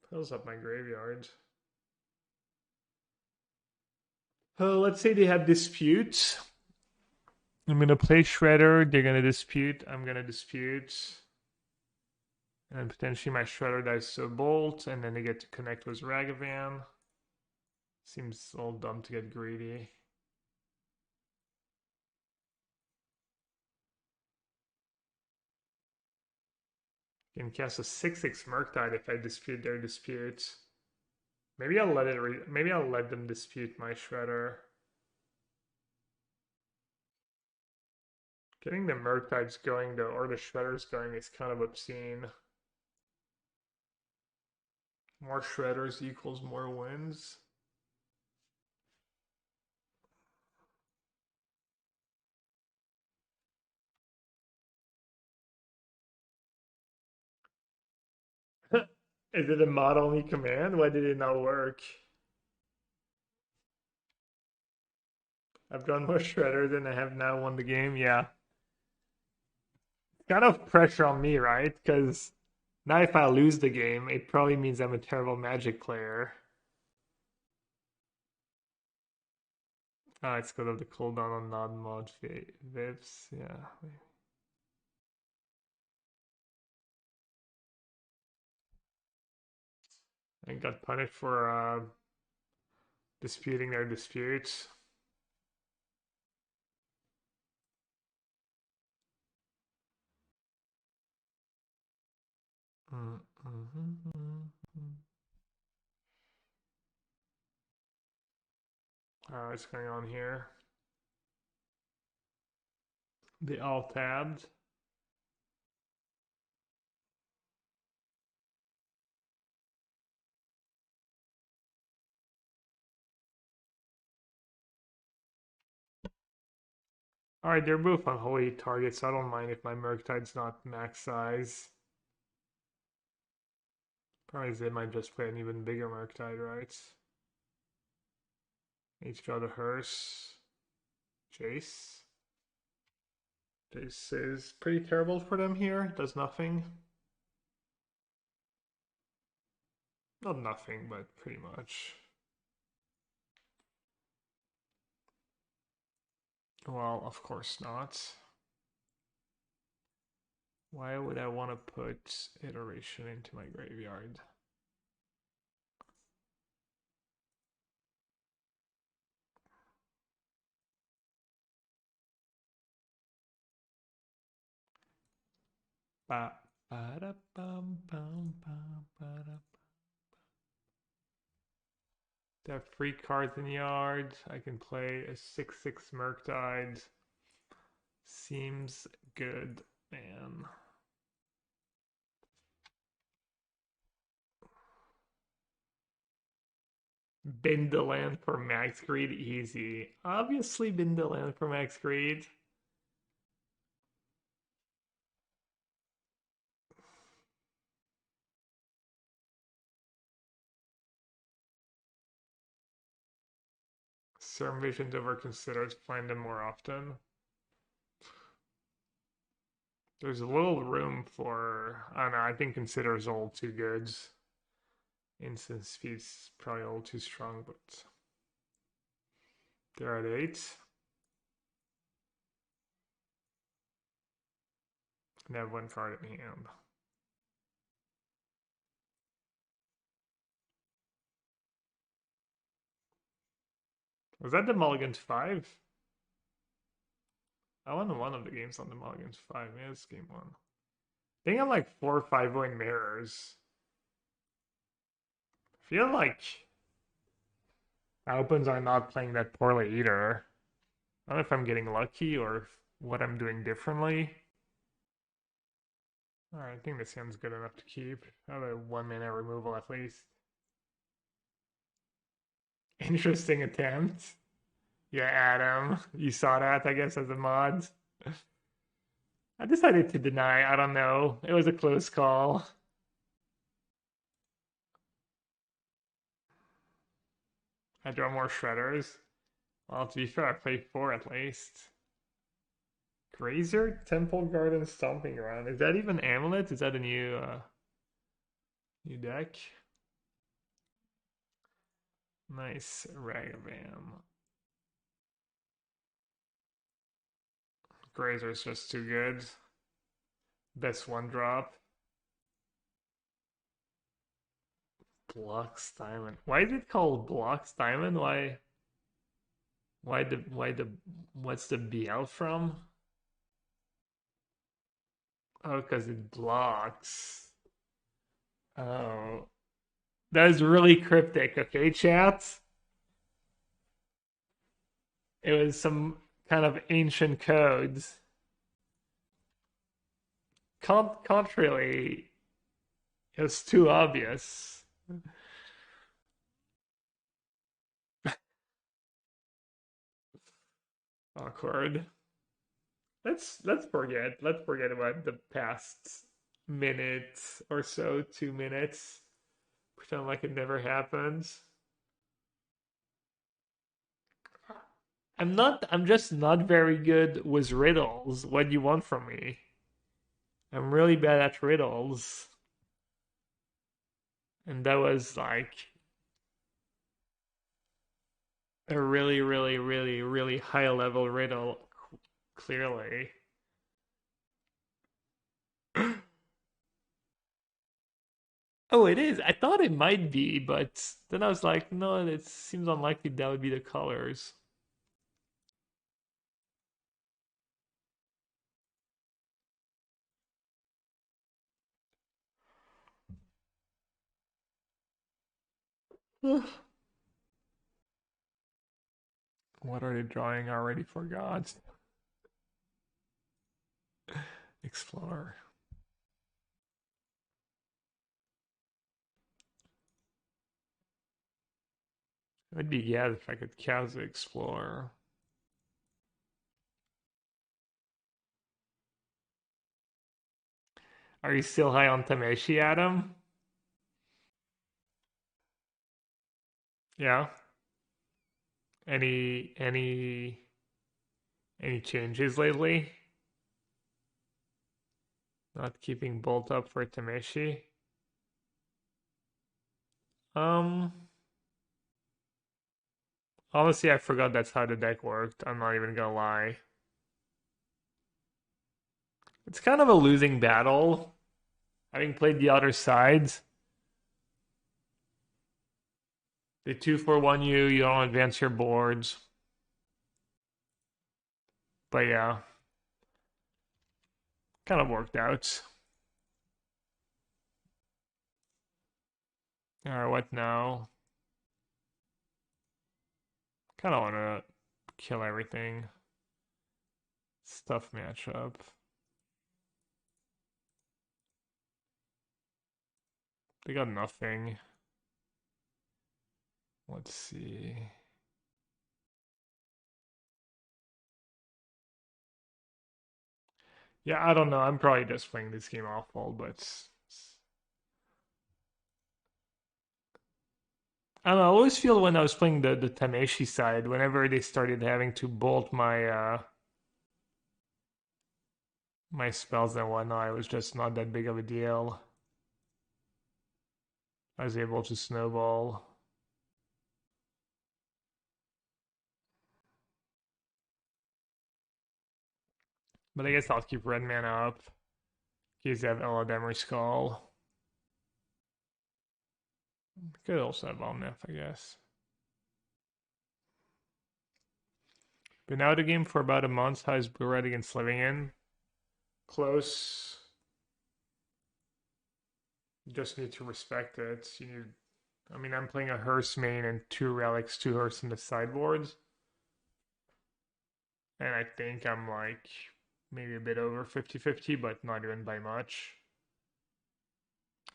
Fills up my graveyard. Oh, let's say they have dispute. I'm gonna play Shredder. They're gonna dispute. I'm gonna dispute. And potentially my Shredder dies to a Bolt, and then they get to connect with Ragavan. Seems a little dumb to get greedy. Can cast a 6/6 Murktide if I dispute their dispute. Maybe I'll let it. Maybe I'll let them dispute my Shredder. Getting the Murktides going though, or the Shredders going, is kind of obscene. More Shredders equals more wins. Is it a mod only command? Why did it not work? I've gone more Shredder than I have now won the game. Yeah. Kind of pressure on me, right? Because now if I lose the game, it probably means I'm a terrible Magic player. It's because of the cooldown on non-mod VIPs. Yeah. I got punished for disputing their disputes. What's going on here? They all tabbed. Alright, they're both on holy targets, so I don't mind if my Murktide's not max size. Probably they might just play an even bigger Murktide, right? Each got a hearse. Jace. Jace is pretty terrible for them here. Does nothing. Not nothing, but pretty much. Well, of course not. Why would I want to put iteration into my graveyard? Ba, ba, da, bum, bum, bum, ba, da. They have free cards in yard. I can play a 6/6 Murktide. Seems good, man. Bin the land for max greed, easy. Obviously, bin the land for max greed. Certain visions over considered, find them more often. There's a little room for, I don't know, I think consider is all too good. Instant speed's probably all too strong, but they're at 8. And I have one card in hand. Was that the Mulligan's 5? I won one of the games on the Mulligan's 5. Yeah, it's game 1. I think I'm like 4 or 5 in mirrors. I feel like my opens are not playing that poorly either. I don't know if I'm getting lucky or what I'm doing differently. Alright, I think this hand's good enough to keep. I have a 1-mana removal at least. Interesting attempt. Yeah, Adam. You saw that, I guess, as a mod. I decided to deny. I don't know. It was a close call. I draw more shredders. Well, to be fair, I played 4 at least. Grazer Temple Garden Stomping Ground. Is that even Amulet? Is that a new deck? Nice Ragavan. Grazer's just too good. Best one drop. Blocks Diamond. Why is it called Blocks Diamond? Why the what's the BL from? Oh, because it blocks. Oh. That is really cryptic, okay, chat? It was some kind of ancient codes. Can't really. It's too obvious. Awkward. Let's forget about the past minute or so, 2 minutes. Pretend like it never happened. I'm just not very good with riddles. What do you want from me? I'm really bad at riddles. And that was like a really, really, really, really high level riddle, clearly. Oh, it is. I thought it might be, but then I was like, no, it seems unlikely that would be the colors. What are they drawing? I already forgot. Explorer. I'd be glad if I could cast the Explorer. Are you still high on Tameshi, Adam? Yeah. Any changes lately? Not keeping Bolt up for Tameshi? Um, Honestly, I forgot that's how the deck worked. I'm not even gonna lie. It's kind of a losing battle, having played the other sides. They 2 for 1 you, you don't advance your boards. But yeah, kind of worked out. Alright, what now? Kind of want to kill everything. Stuff matchup. They got nothing. Let's see. Yeah, I don't know. I'm probably just playing this game awful, but I don't know. I always feel when I was playing the Tameshi side, whenever they started having to bolt my spells and whatnot, it was just not that big of a deal. I was able to snowball. But I guess I'll keep red mana up. In case they have Eladamri Skull. Could also have Omnath, I guess. Been out of the game for about a month. How's Blue Red against Living? Close. You just need to respect it. You need. I mean, I'm playing a Hearse main and 2 relics, 2 Hearse in the sideboards. And I think I'm like maybe a bit over 50-50, but not even by much.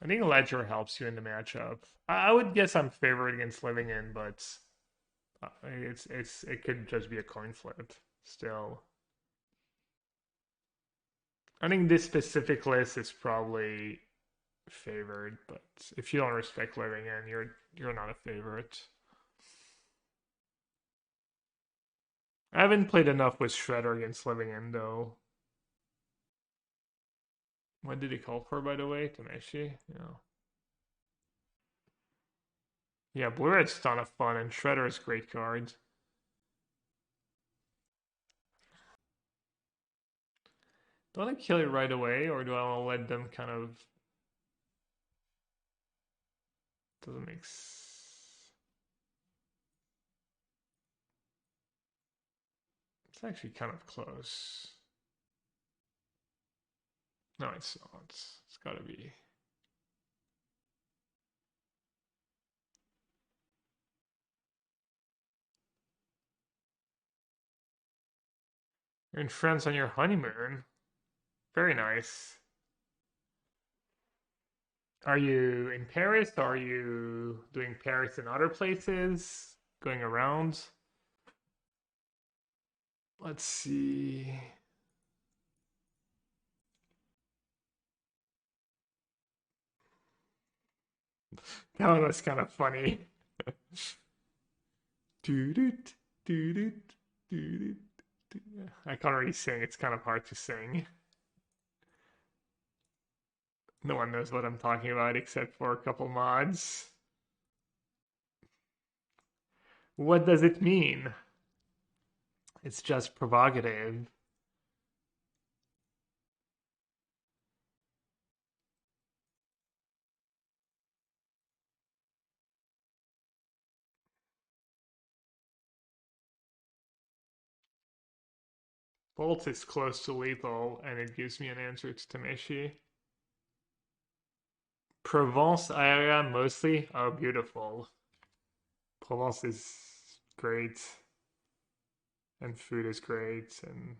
I think Ledger helps you in the matchup. I would guess I'm favored against Living but it could just be a coin flip still. I think this specific list is probably favored, but if you don't respect Living you're not a favorite. I haven't played enough with Shredder against Living though. What did he call for, by the way? Tameshi? Yeah. Yeah, Blue Red's a ton of fun, and Shredder is great cards. Do I want to kill it right away, or do I want to let them kind of... Doesn't make sense. It's actually kind of close. No, it's not. It's gotta be. You're in France on your honeymoon. Very nice. Are you in Paris? Are you doing Paris and other places? Going around? Let's see. That one was kind of funny. Doo-doot, doo-doot, doo-doot, doo-doot. I can't really sing. It's kind of hard to sing. No one knows what I'm talking about except for a couple mods. What does it mean? It's just provocative. Bolt is close to lethal, and it gives me an answer to Tameshi. Provence area mostly? Oh, beautiful. Provence is great, and food is great, and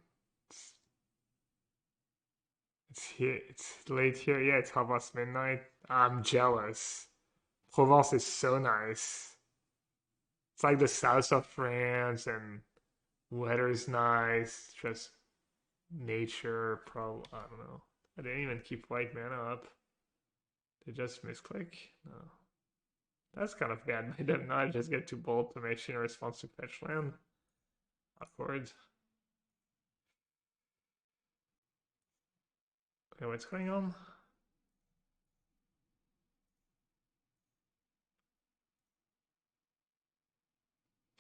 it's here. It's late here. Yeah, it's midnight. I'm jealous. Provence is so nice. It's like the south of France, and weather is nice. Just nature. Probably I don't know. I didn't even keep white mana up. They just misclick. No. That's kind of bad. I did not just get too bold to make sure response to fetch land. Awkward. Okay, what's going on?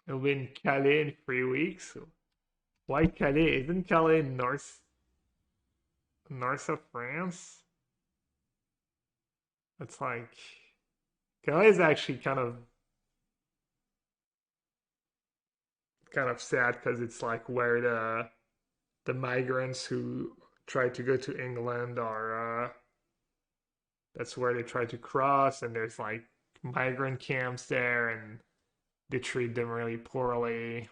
It'll be in Calais in 3 weeks. Why Calais? Isn't Calais north of France? It's like Calais is actually kind of sad because it's like where the migrants who try to go to England are that's where they try to cross, and there's like migrant camps there, and they treat them really poorly.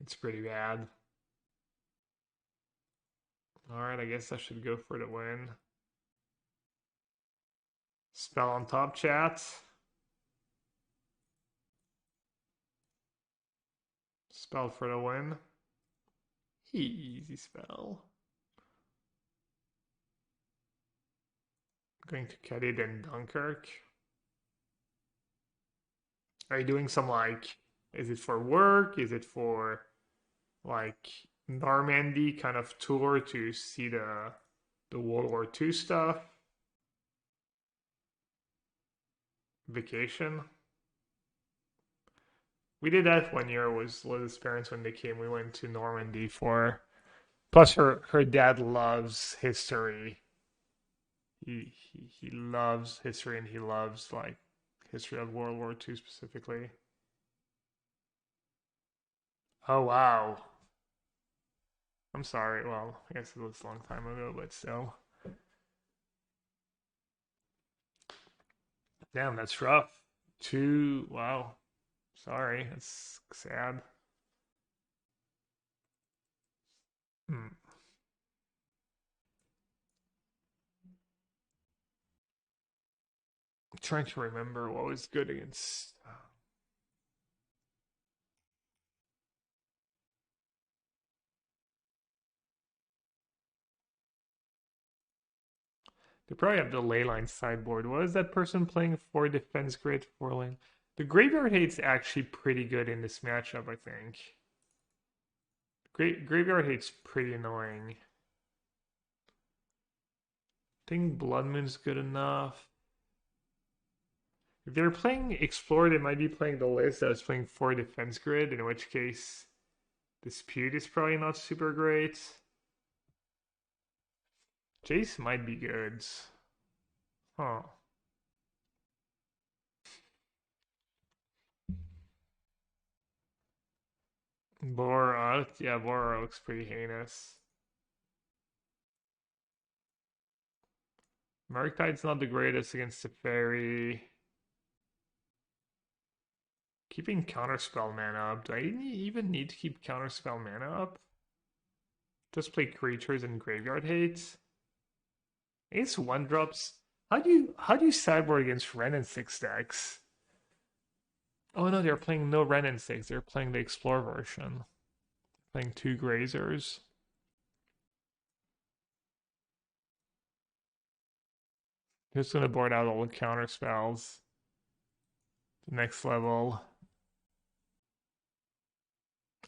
It's pretty bad. Alright, I guess I should go for the win. Spell on top, chat. Spell for the win. Easy spell. Going to Cadiz and Dunkirk. Are you doing some like, is it for work? Is it for like Normandy kind of tour to see the World War II stuff? Vacation? We did that one year with Liz's parents when they came. We went to Normandy for. Plus, her dad loves history. He loves history, and he loves like history of World War II specifically. Oh wow. I'm sorry. Well, I guess it was a long time ago, but still. Damn, that's rough. Two. Wow. Sorry, that's sad. Hmm. I'm trying to remember what was good against. They probably have the leyline sideboard. What is that person playing for defense grid 4 lane? The graveyard hate's actually pretty good in this matchup, I think. Graveyard hate's pretty annoying. think Blood Moon's good enough. If they're playing Explore, they might be playing the list that was playing 4 Defense Grid, in which case Dispute is probably not super great. Jace might be good. Huh. Bora, yeah, Bora looks pretty heinous. Murktide's not the greatest against the Fairy. Keeping Counterspell mana up. Do I even need to keep Counterspell mana up? Just play creatures and graveyard hates. Ace one drops. How do you sideboard against Ren and 6 decks? Oh no, they're playing no Ren and 6. They're playing the Explore version. Playing 2 Grazers. Just gonna board out all the counter spells. The next level.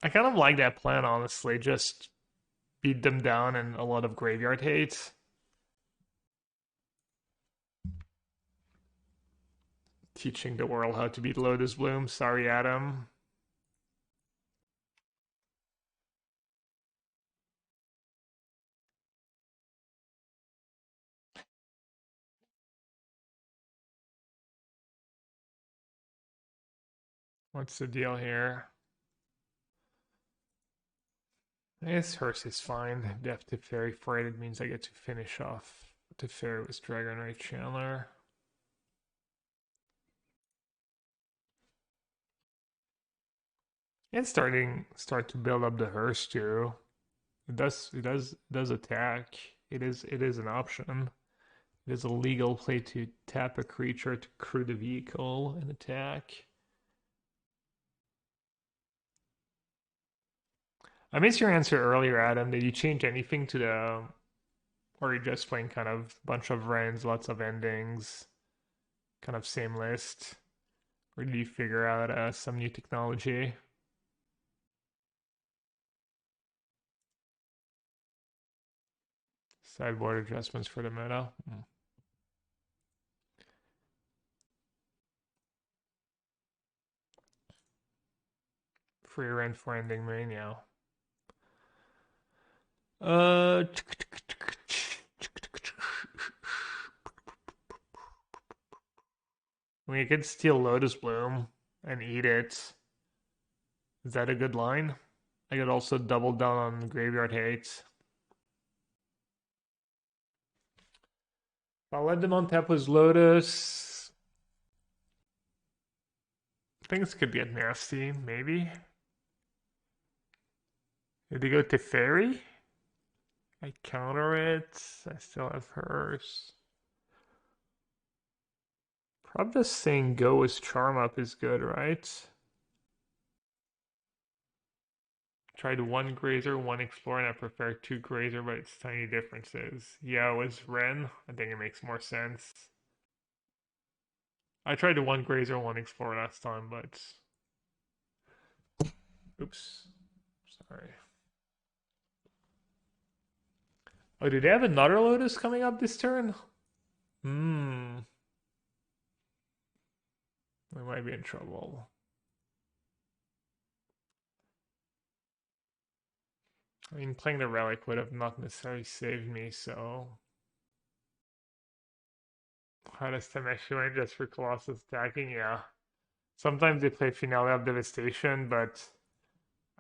I kind of like that plan, honestly. Just beat them down and a lot of graveyard hate. Teaching the world how to beat Lotus Bloom. Sorry, Adam. What's the deal here? This Hearse is fine. Death to Fairy Fright, it means I get to finish off the Fairy with Dragon Ray Chandler. And start to build up the Hearse too. It does attack. It is an option. It is a legal play to tap a creature to crew the vehicle and attack. I missed your answer earlier, Adam. Did you change anything to the, or are you just playing kind of bunch of Rens, lots of endings, kind of same list? Or did you figure out some new technology? Sideboard adjustments for the meta. Free rent for ending main, yeah. We could steal Lotus Bloom and eat it. Is that a good line? I could also double down on Graveyard Hate. I'll let them on tap with Lotus. Things could get nasty, maybe. Did they go to Fairy? I counter it. I still have hers. Probably just saying go with Charm Up is good, right? Tried 1 Grazer, 1 Explorer, and I prefer 2 Grazer, but it's tiny differences. Yeah, it was Ren. I think it makes more sense. I tried the 1 Grazer, 1 Explorer last time, but... Oops. Sorry. Oh, do they have another Lotus coming up this turn? Hmm. We might be in trouble. I mean, playing the Relic would have not necessarily saved me, so... How does Temeshu in just for Colossus attacking? Yeah. Sometimes they play Finale of Devastation, but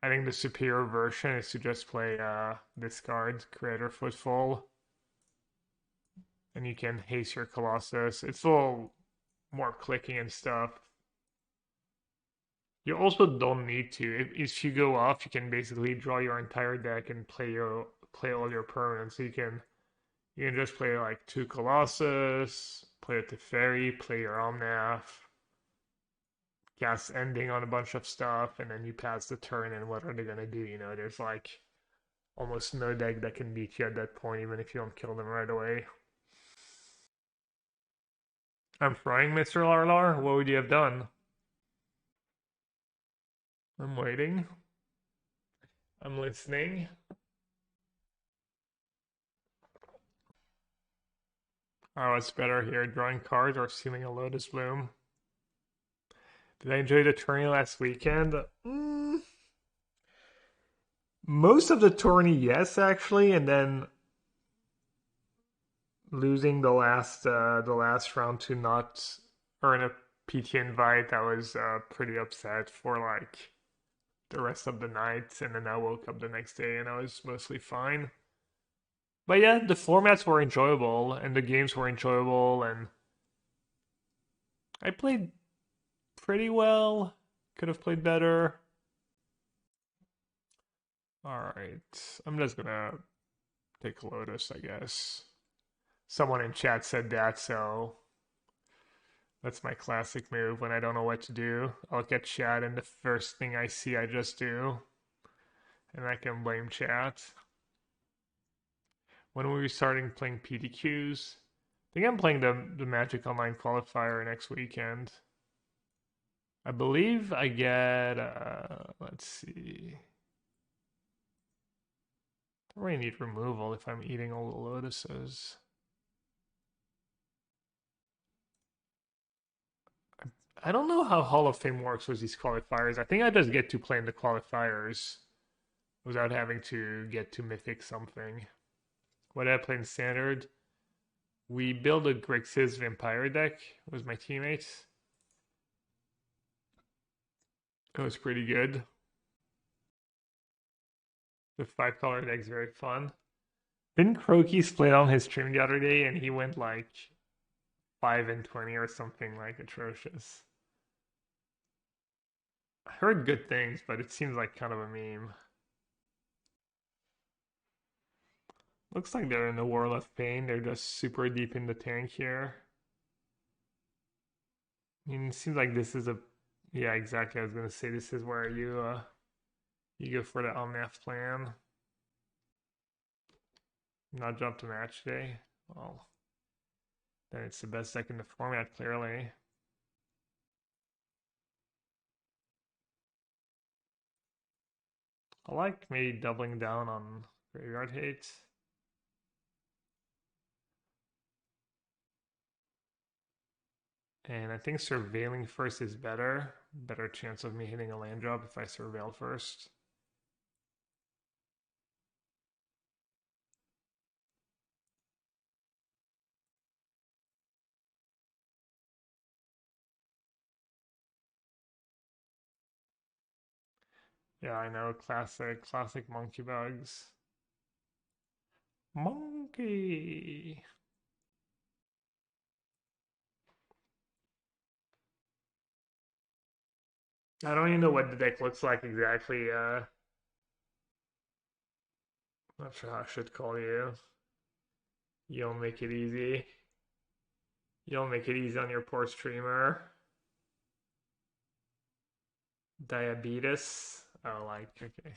I think the superior version is to just play discard, Creator Footfall. And you can haste your Colossus. It's a little more clicking and stuff. You also don't need to. If you go off, you can basically draw your entire deck and play all your permanents. So you can just play like 2 Colossus, play a Teferi, play your Omnath, cast Ending on a bunch of stuff, and then you pass the turn, and what are they gonna do? You know, there's like almost no deck that can beat you at that point, even if you don't kill them right away. I'm frying, Mr. Larlar. What would you have done? I'm waiting. I'm listening. Oh, it's better here, drawing cards or sealing a Lotus Bloom. Did I enjoy the tourney last weekend? Most of the tourney, yes, actually, and then losing the last round to not earn a PT invite, I was pretty upset for like the rest of the night, and then I woke up the next day and I was mostly fine. But yeah, the formats were enjoyable and the games were enjoyable, and I played pretty well. Could have played better. All right, I'm just gonna take Lotus, I guess. Someone in chat said that, so that's my classic move when I don't know what to do. I'll look at chat, and the first thing I see, I just do, and I can blame chat. When were we starting playing PDQs? I think I'm playing the Magic Online qualifier next weekend. I believe I get, let's see. I don't really need removal if I'm eating all the lotuses. I don't know how Hall of Fame works with these qualifiers. I think I just get to play in the qualifiers without having to get to Mythic something. What did I play in Standard? We built a Grixis Vampire deck with my teammates. It was pretty good. The 5-color deck's very fun. Didn't Croaky split on his stream the other day and he went like 5-20 or something like atrocious? I heard good things, but it seems like kind of a meme. Looks like they're in the World of Pain. They're just super deep in the tank here. I mean, it seems like this is a... Yeah, exactly. I was going to say this is where you go for the Omnath plan. Not jump to match day. Well, then it's the best deck in the format, clearly. I like maybe doubling down on Graveyard Hate. And I think surveilling first is better. Better chance of me hitting a land drop if I surveil first. Yeah, I know. Classic monkey bugs. Monkey. I don't even know what the deck looks like exactly. Not sure how I should call you. You'll make it easy. You'll make it easy on your poor streamer. Diabetes. Oh, like, okay.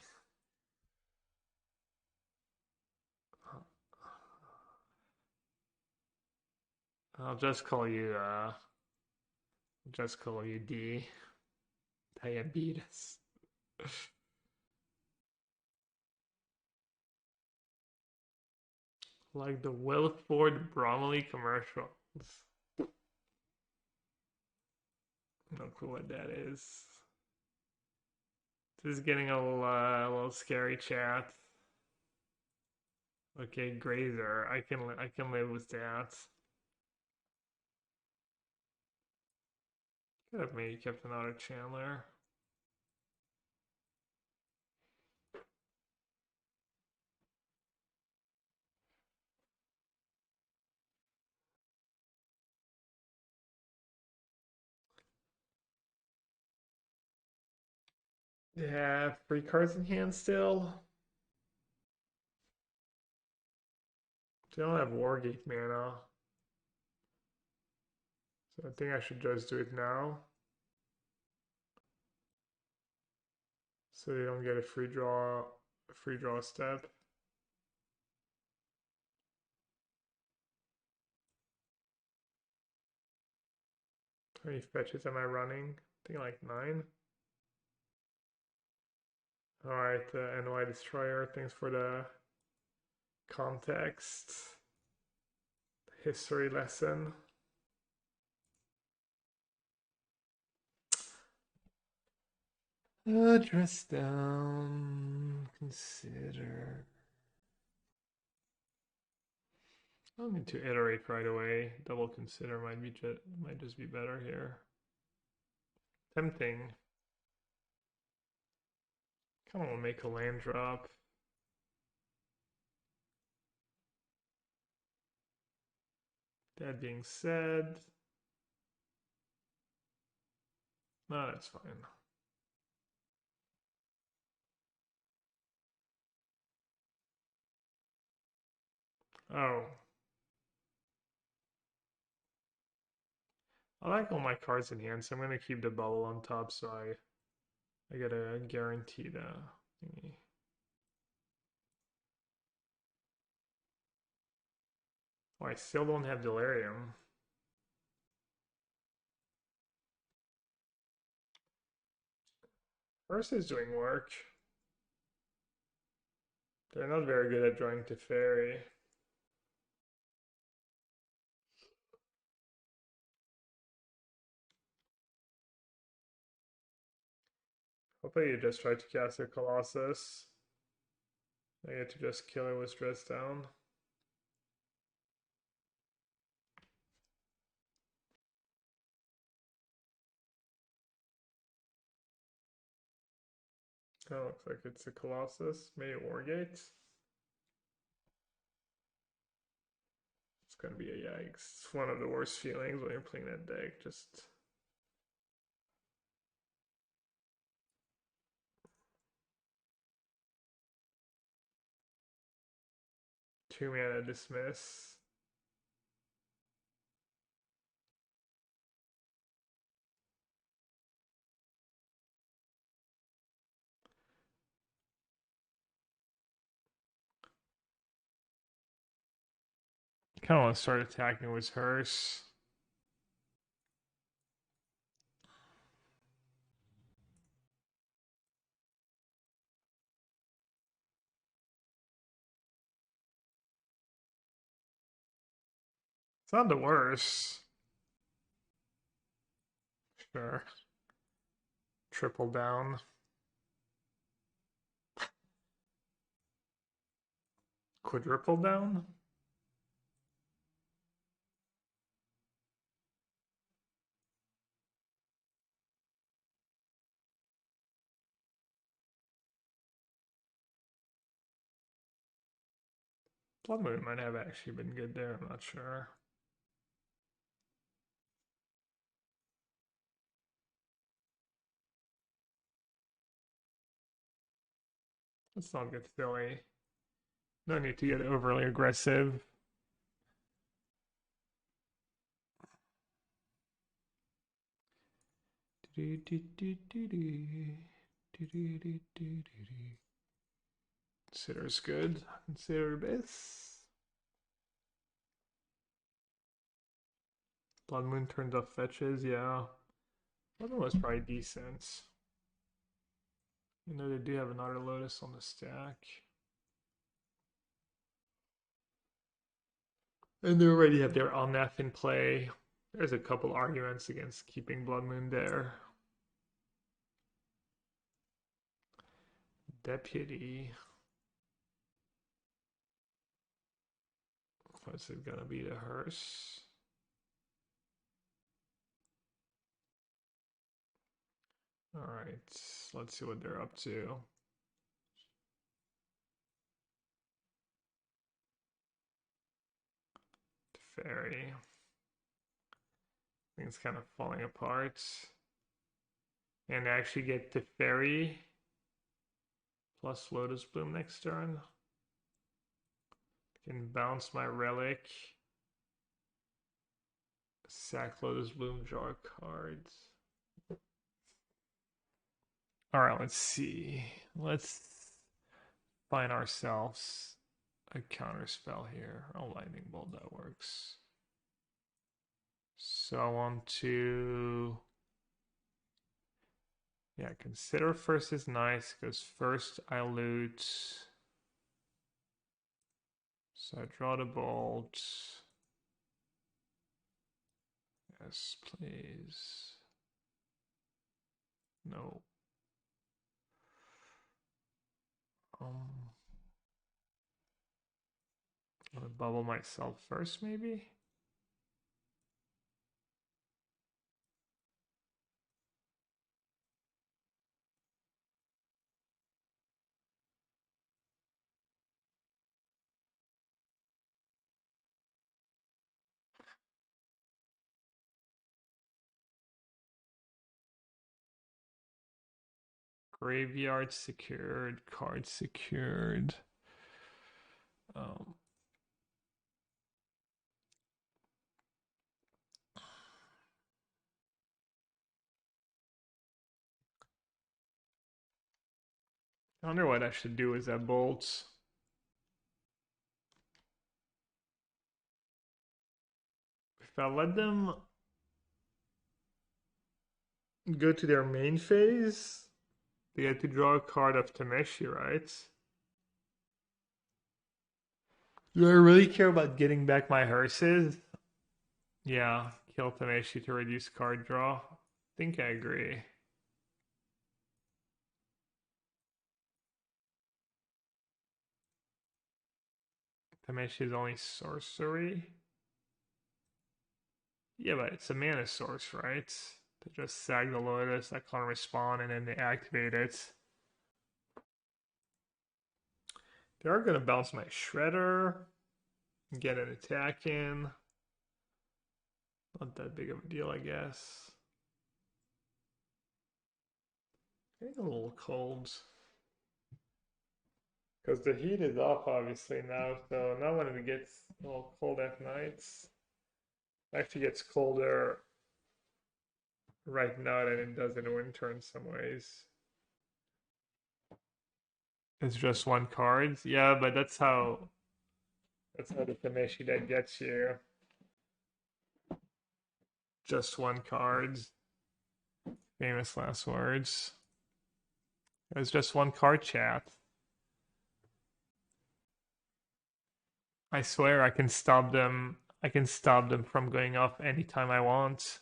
I'll just call you D. Diabetes. Like the Wilford Bromley commercials. No clue what that is. This is getting a little scary, chat. Okay, Grazer. I can live with that. Could have maybe kept another Chandler. Yeah, free cards in hand still. They don't have Wargate mana. So I think I should just do it now. So they don't get a free draw step. How many fetches am I running? I think like 9. Alright, NY Destroyer, thanks for the context. history lesson. Dress down, consider. I don't need to iterate right away. Double consider might just be better here. Tempting. Kind of want to make a land drop. That being said, no, that's fine. Oh. I like all my cards in hand, so I'm gonna keep the bubble on top so I get a guaranteed thingy. Oh, I still don't have delirium. First is doing work. They're not very good at drawing to fairy. Hopefully you just try to cast a Colossus. I get to just kill it with Dress Down. Oh, looks like it's a Colossus. Maybe Wargate. It's gonna be a yikes. It's one of the worst feelings when you're playing that deck. Just two mana dismiss. Kind of want to start attacking with hers. It's not the worst. Sure. Triple down. Quadruple down? Blood Moon might have actually been good there, I'm not sure. Let's not get silly. No need to get overly aggressive. Consider's good. Consider this. Blood Moon turns off fetches, yeah. Blood Moon was probably decent. You know, they do have another Lotus on the stack. And they already have their Omnath in play. There's a couple arguments against keeping Blood Moon there. Deputy. What's it gonna be to hearse? Alright, let's see what they're up to. Fairy. Things kind of falling apart. And I actually get the Fairy plus Lotus Bloom next turn. Can bounce my relic. Sack Lotus Bloom, draw cards. Alright, let's see. Let's find ourselves a counter spell here. Oh, Lightning Bolt, that works. So I want to... Yeah, consider first is nice, because first I loot. So I draw the bolt. Yes, please. No. Um, I'm gonna bubble myself first, maybe? Graveyard secured, card secured. Um, I wonder what I should do with that bolt. If I let them go to their main phase, they get to draw a card of Tameshi, right? Do I really care about getting back my hearses? Yeah, kill Tameshi to reduce card draw. I think I agree. Tameshi is only sorcery. Yeah, but it's a mana source, right? They just sag the Lotus, I can't respond, and then they activate it. They are gonna bounce my Shredder, get an attack in. Not that big of a deal, I guess. Getting a little cold. Because the heat is off, obviously, now, so now when it gets a little cold at nights, it actually gets colder right now than it does in winter in some ways. It's just one card. Yeah, but that's how the Tameshi deck gets you. Just one card. Famous last words. It was just one card, chat. I swear I can stop them. I can stop them from going off anytime I want.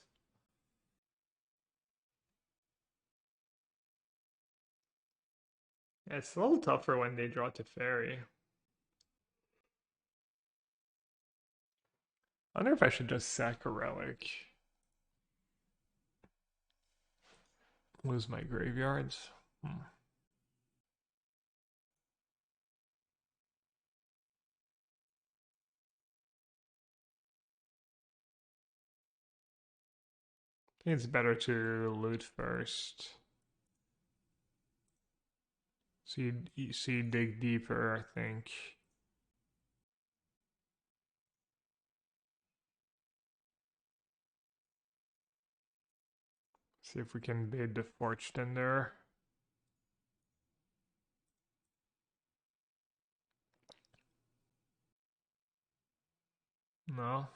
It's a little tougher when they draw to fairy. I wonder if I should just sack a relic. Lose my graveyards. Hmm. I think it's better to loot first. So you dig deeper, I think. See if we can bait the Forged in there. No.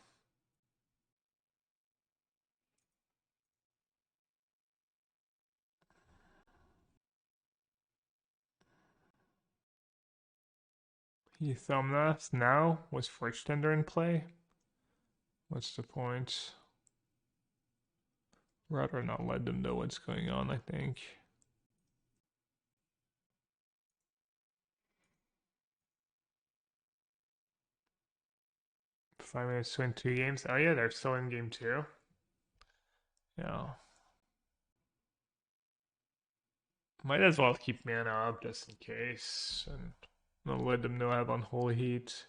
He thumbnaps now? Was Forged Tender in play? What's the point? Rather not let them know what's going on, I think. 5 minutes to win 2 games. Oh yeah, they're still in game 2. Yeah. Might as well keep mana up just in case. And not let them know I have Unholy Heat.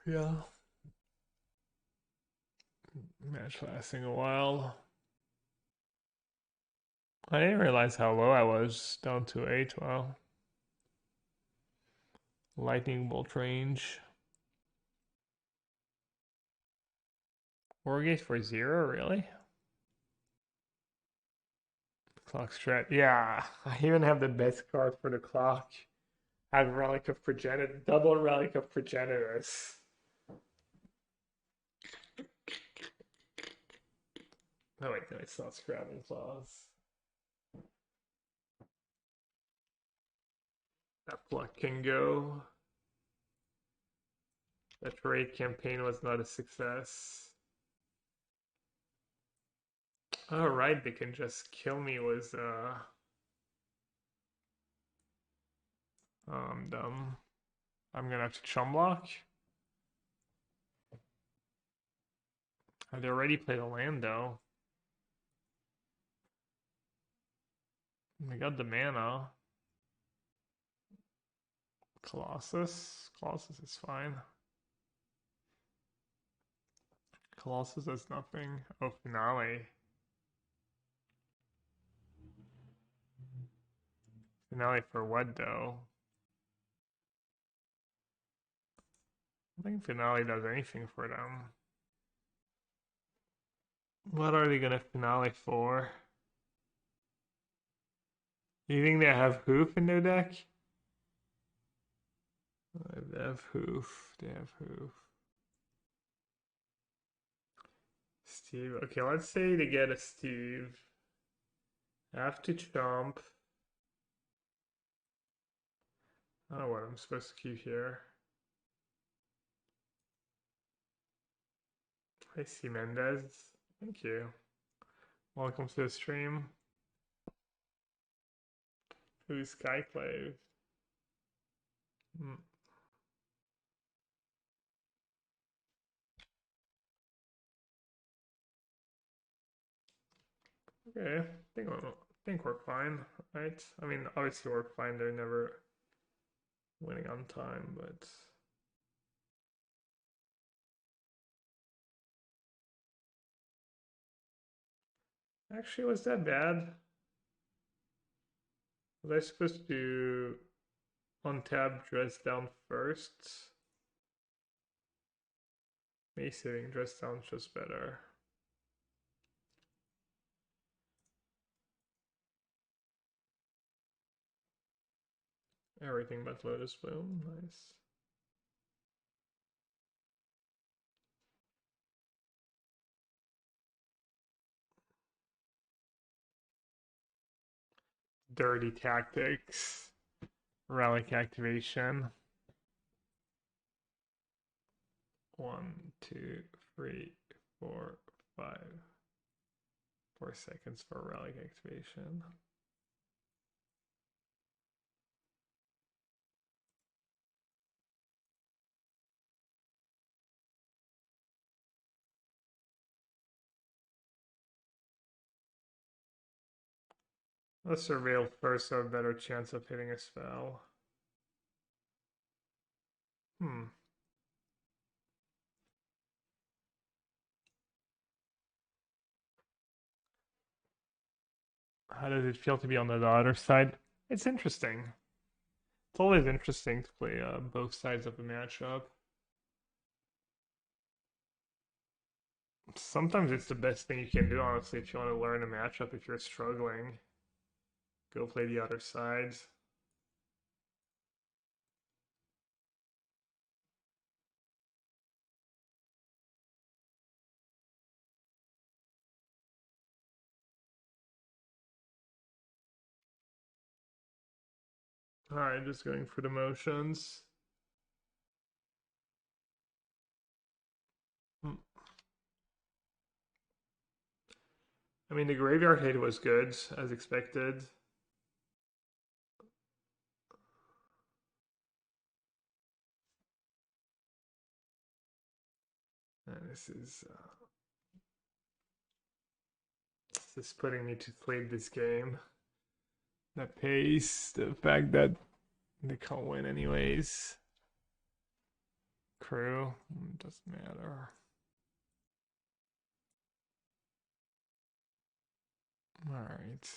Yeah. Match lasting a while. I didn't realize how low I was, down to 8. Wow. Lightning bolt range. Wargate for 0, really? Clock strat. Yeah, I even have the best card for the clock. I have Relic of Progenitor, double Relic of Progenitors. Oh wait, no, it's not Scrabbling Claws. That pluck can go. That trade campaign was not a success. Oh, right, they can just kill me with dumb. I'm gonna have to chum block. I'd already played a land though. I got the mana. Colossus. Colossus is fine. Colossus has nothing. Oh, Finale. Finale for what though? I don't think Finale does anything for them. What are they gonna Finale for? Do you think they have Hoof in their deck? They have Hoof. They have Hoof. Steve. Okay, let's say they get a Steve. I have to chomp. I don't know what I'm supposed to keep here. Hi, C. Mendez. Thank you. Welcome to the stream. Who's Skyclave? Hmm. Okay, I think we're fine, right? I mean, obviously we're fine. They're never winning on time, but actually, was that bad? Was I supposed to untap dress down first? Maybe saving dress down is just better. Everything but Lotus Bloom, nice. Dirty tactics. Relic activation. 1, 2, 3, 4, 5. 4 seconds for relic activation. Let's surveil first, so a better chance of hitting a spell. How does it feel to be on the other side? It's interesting. It's always interesting to play both sides of a matchup. Sometimes it's the best thing you can do, honestly, if you want to learn a matchup. If you're struggling, go play the other side. Alright, just going for the motions. I mean, the graveyard hit was good, as expected. And this is putting me to sleep this game. The pace, the fact that they can't win anyways. Crew, doesn't matter. Alright.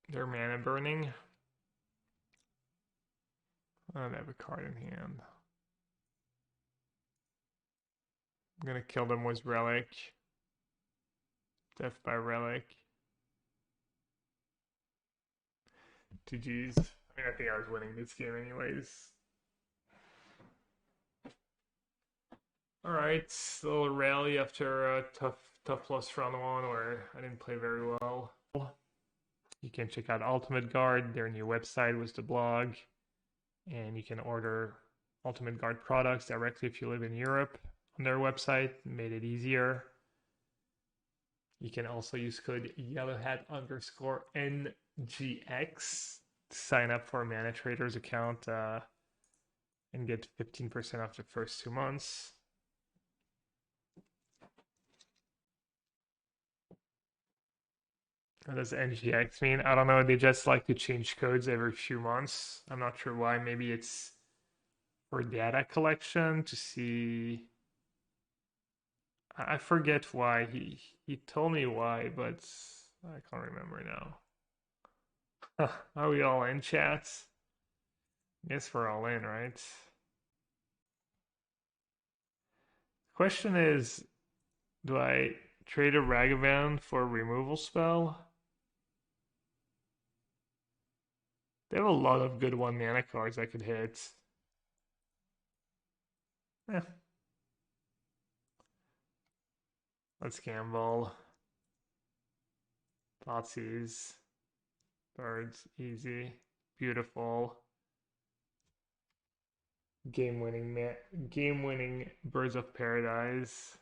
They're mana burning. I don't have a card in hand. I'm gonna kill them with Relic. Death by Relic. GG's. I mean, I think I was winning this game anyways. Alright, little rally after a tough loss round 1 where I didn't play very well. You can check out Ultimate Guard, their new website was the blog, and you can order Ultimate Guard products directly if you live in Europe on their website, made it easier. You can also use code yellowhat_NGX to sign up for a Mana Traders account and get 15% off the first 2 months. What does NGX mean? I don't know. They just like to change codes every few months. I'm not sure why. Maybe it's for data collection to see. I forget why. He told me why, but I can't remember now. Are we all in, chats? Yes, we're all in, right? Question is, do I trade a Ragavan for a removal spell? They have a lot of good 1 mana cards I could hit. Eh, let's gamble. Thoughtseize. Birds, easy. Beautiful. Game-winning Birds of Paradise.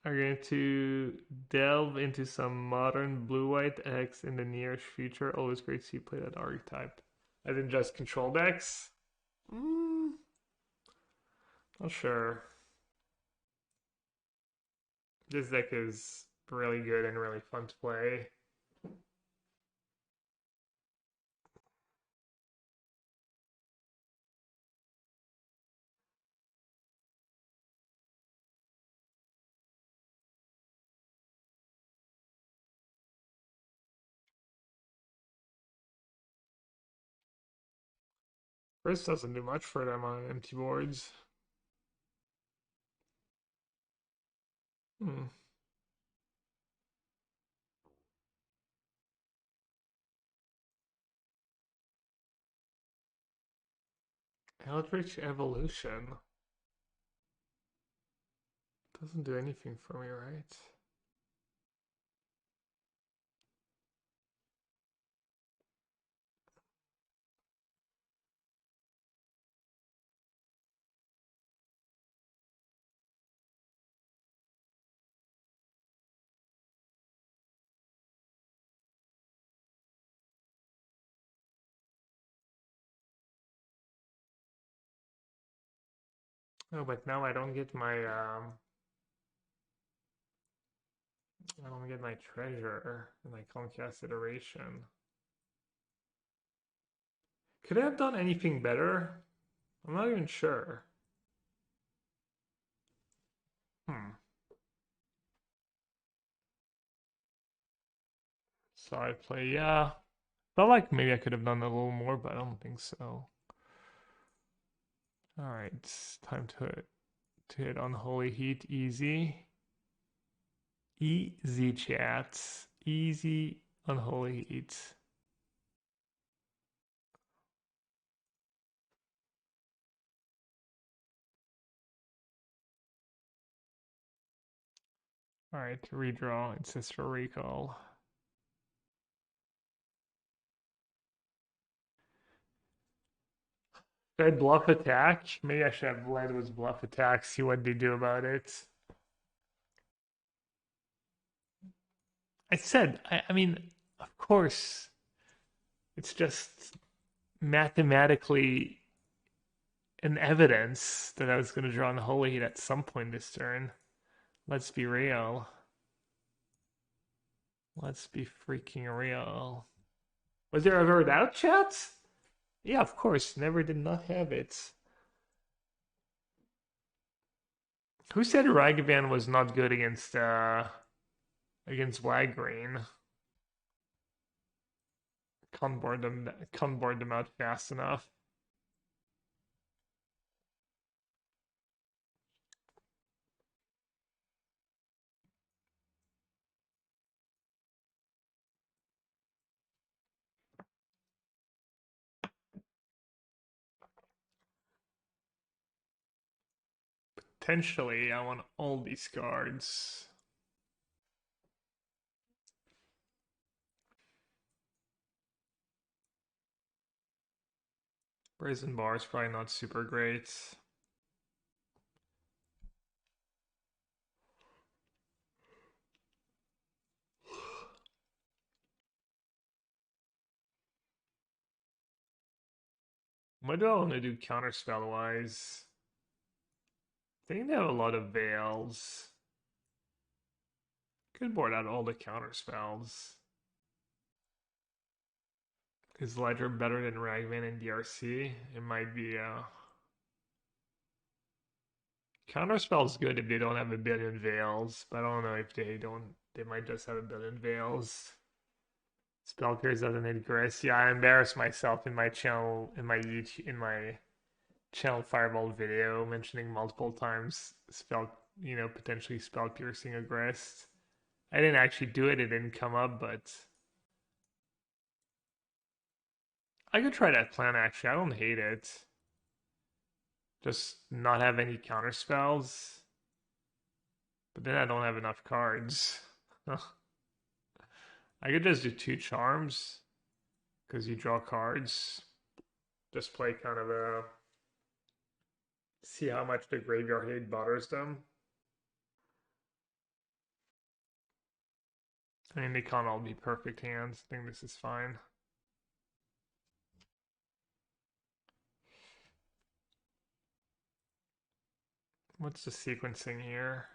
Are going to delve into some modern blue-white X in the nearest future. Always great to see you play that archetype. As in just control decks? Not sure. This deck is really good and really fun to play. First doesn't do much for them on empty boards. Hmm. Eldritch Evolution. Doesn't do anything for me, right? Oh, but now I don't get my treasure and I can't cast iteration. Could I have done anything better? I'm not even sure. Hmm. So I play, yeah. Felt like maybe I could have done a little more, but I don't think so. Alright, it's time to hit Unholy Heat easy. Easy chats. Easy Unholy Heat. Alright, redraw, Ancestral Recall. Should I bluff attack? Maybe I should have led with bluff attack, see what they do about it. I mean, of course, it's just mathematically an evidence that I was going to draw on Holy Heat at some point this turn. Let's be real. Let's be freaking real. Was there ever a doubt, chat? Yeah, of course. Never did not have it. Who said Ragavan was not good against Waggreen? Can't board them out fast enough. Potentially, I want all these cards. Brazen Bar is probably not super great. What do I want to do counterspell wise? I think they have a lot of veils. Could board out all the counterspells. Is Ledger better than Ragman in DRC? It might be. Counterspell's good if they don't have a billion veils, but I don't know if they don't. They might just have a billion veils. Spellcurse doesn't need grace. Yeah, I embarrassed myself in my channel, in my YouTube, in my channel Fireball video, mentioning multiple times potentially spell piercing aggressed. I didn't actually do it; it didn't come up, but I could try that plan. Actually, I don't hate it. Just not have any counter spells, but then I don't have enough cards. I could just do 2 charms because you draw cards. Just play kind of a see how much the graveyard hate bothers them. I mean, they can't all be perfect hands. I think this is fine. What's the sequencing here?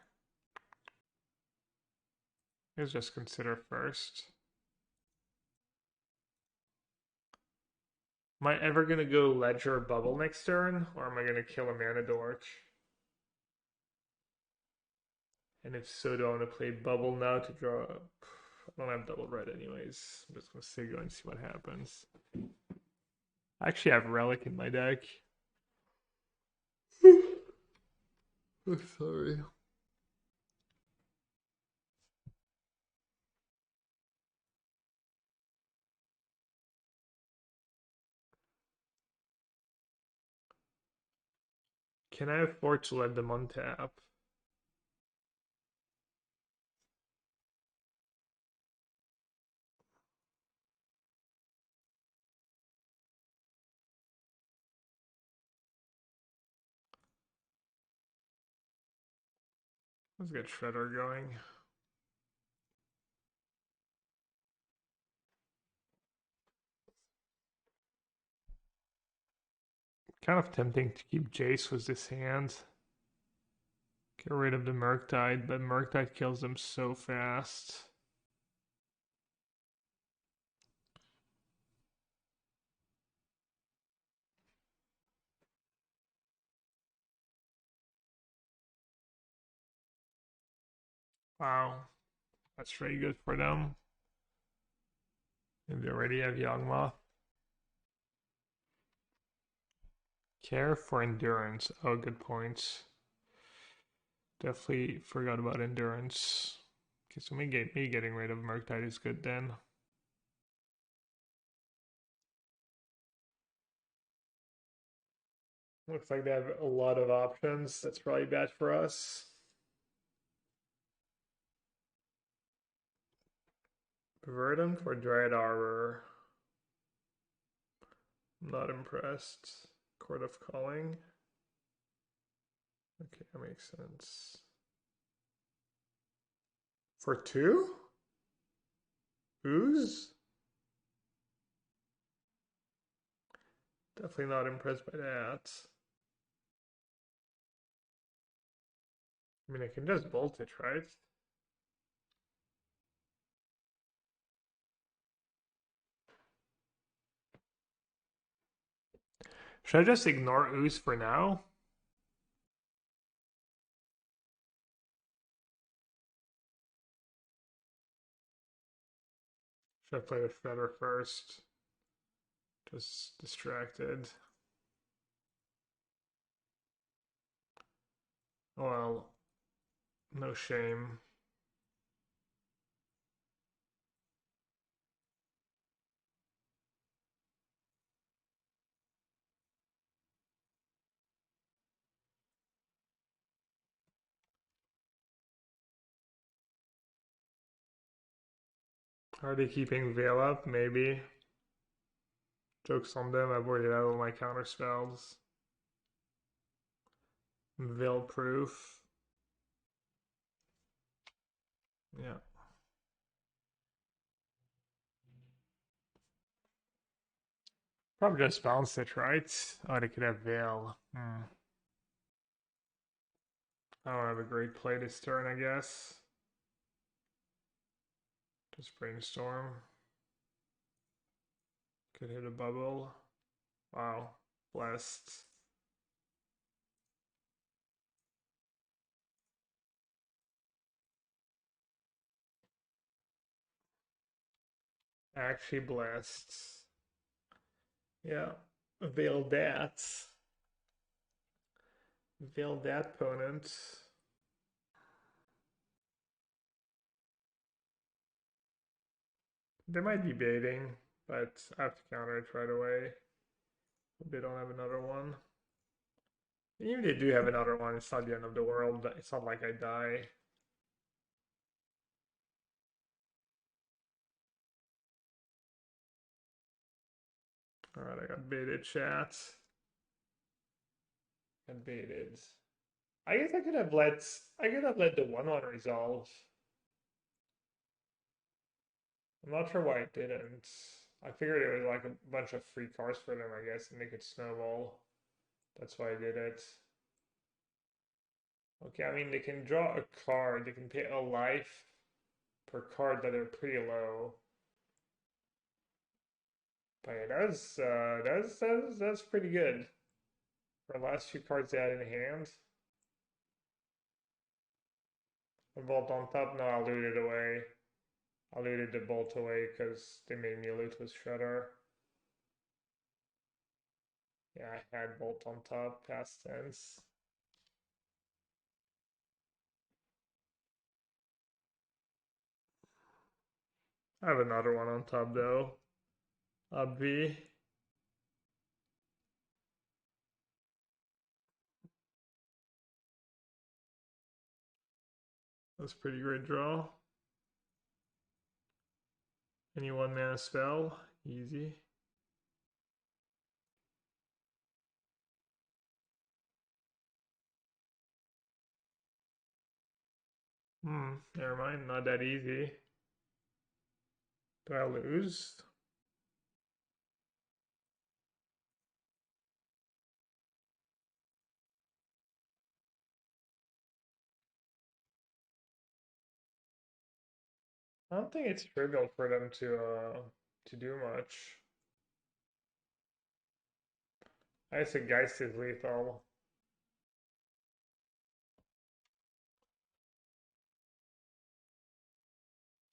Let's just consider first. Am I ever going to go Ledger or Bubble next turn? Or am I going to kill a Mana Dork? And if so, do I want to play Bubble now to draw? I don't have double red anyways. I'm just going to say go and see what happens. I actually have Relic in my deck. Oh, sorry. Can I afford to let them untap? Let's get Shredder going. Kind of tempting to keep Jace with this hand. Get rid of the Murktide, but Murktide kills them so fast. Wow, that's really good for them. And they already have Yawgmoth. Care for endurance. Oh, good points. Definitely forgot about endurance. Okay, so me getting rid of Murktide is good then. Looks like they have a lot of options. That's probably bad for us. Verdant for Dread Arbor. Not impressed. Court of Calling. Okay, that makes sense. For 2? Ooze? Definitely not impressed by that. I mean, I can just bolt it, right? Should I just ignore Ooze for now? Should I play with Shredder first? Just distracted. Well, no shame. Are they keeping Veil up? Maybe. Joke's on them, I've already had all my counter spells. Veil proof. Yeah. Probably just bounce it, right? Oh, they could have Veil. I don't have a great play this turn, I guess. Just brainstorm. Could hit a bubble. Wow. Blessed. Actually blessed. Yeah. Veil that. Veil that opponent. They might be baiting, but I have to counter it right away. They don't have another one. Even if they do have another one, it's not the end of the world. It's not like I die. Alright, I got baited, chat. Got baited. I guess I could have let the 1-1 resolve. I'm not sure why I didn't. I figured it was like a bunch of free cards for them, I guess, and they could snowball. That's why I did it. Okay, I mean, they can draw a card. They can pay a life per card that are pretty low. But yeah, that's pretty good. For the last few cards they had in hand. A bolt on top? No, I'll loot it away. I'll loot the bolt away because they made me loot with Shredder. Yeah, I had bolt on top, past tense. I have another one on top though. Obvi. That's a pretty great draw. Any 1-mana spell, easy. Never mind, not that easy. Do I lose? I don't think it's trivial for them to do much. I guess a Geist is lethal.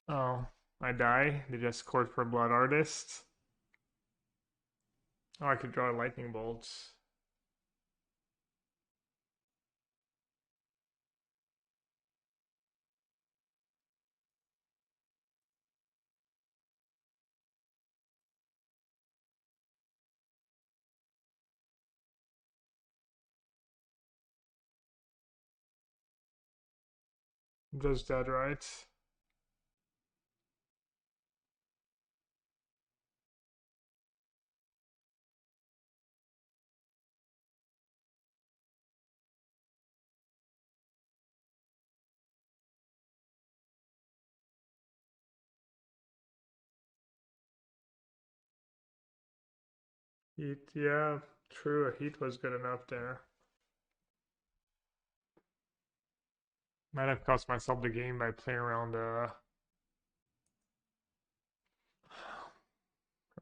Oh, I die. They just scored for Blood Artist. Oh, I could draw a lightning bolt. I'm just dead, right? Heat, yeah, true. A heat was good enough there. Might have cost myself the game by playing around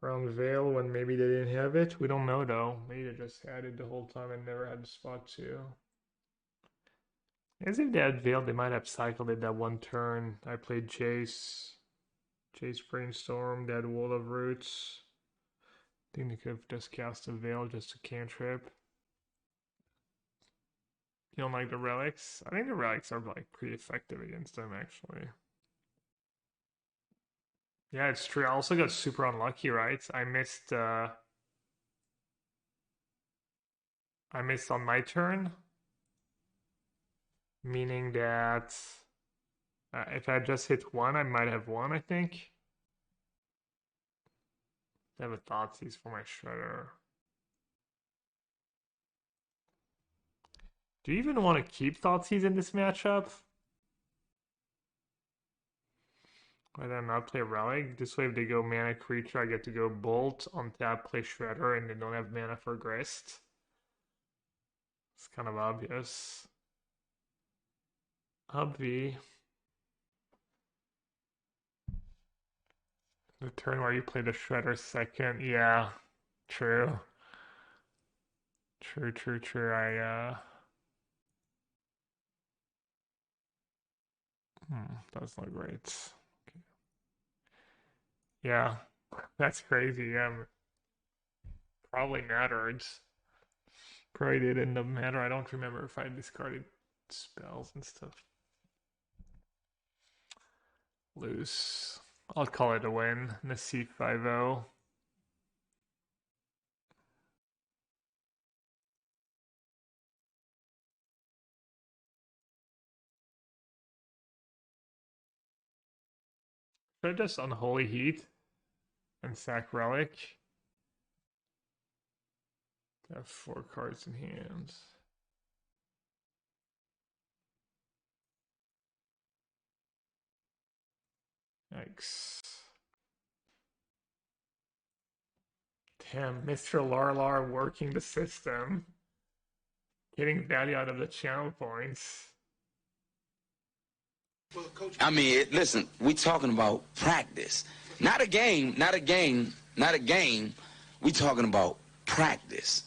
around Veil when maybe they didn't have it. We don't know though. Maybe they just had it the whole time and never had the spot to. As if they had Veil, they might have cycled it that one turn. I played Chase. Chase Brainstorm, they had Wall of Roots. I think they could have just cast a Veil just a cantrip. You don't like the relics? I think the relics are like pretty effective against them actually. Yeah, it's true. I also got super unlucky, right? I missed on my turn, meaning that if I had just hit one, I might have won, I think. I have a Thoughtseize for my Shredder. Do you even want to keep Thoughtseize in this matchup? Why did I not play Relic? This way, if they go mana creature, I get to go Bolt, on tap, play Shredder, and they don't have mana for Grist. It's kind of obvious. Obvi. The turn where you play the Shredder second. Yeah, true. True. That's not great. Okay. Yeah, that's crazy. Probably mattered. Probably did end up matter. I don't remember if I discarded spells and stuff. Lose. I'll call it a win. Nassif 5-0. Should I just Unholy Heat and sack Relic? I have 4 cards in hand. Yikes. Damn, Mr. Larlar working the system. Getting value out of the channel points. I mean, listen, we talking about practice. Not a game. We talking about practice.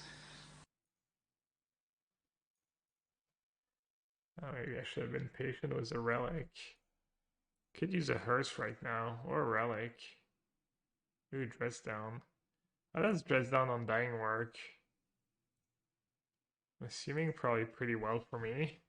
Oh, maybe I should have been patient. It was a Relic. Could use a hearse right now, or a Relic. Ooh, Dress Down. How does Dress Down on Dying work? I'm assuming probably pretty well for me.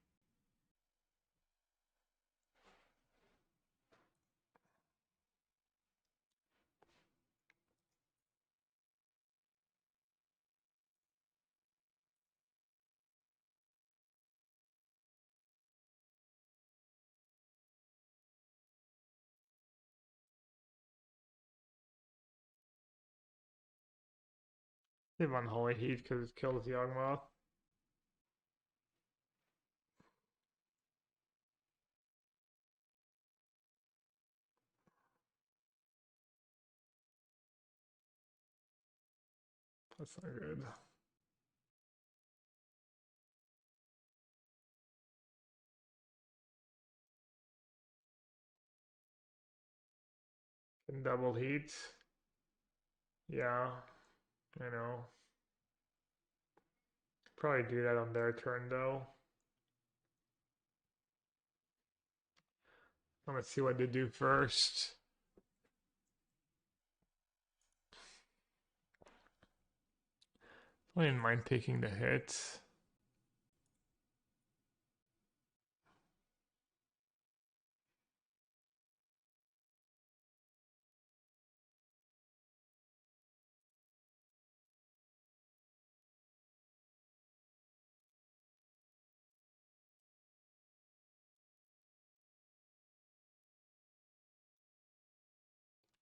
Live Unholy Heat because it kills Yawgmoth. That's not good. Can double heat. Yeah, I know. Probably do that on their turn though. Let's see what they do first. I didn't mind taking the hit.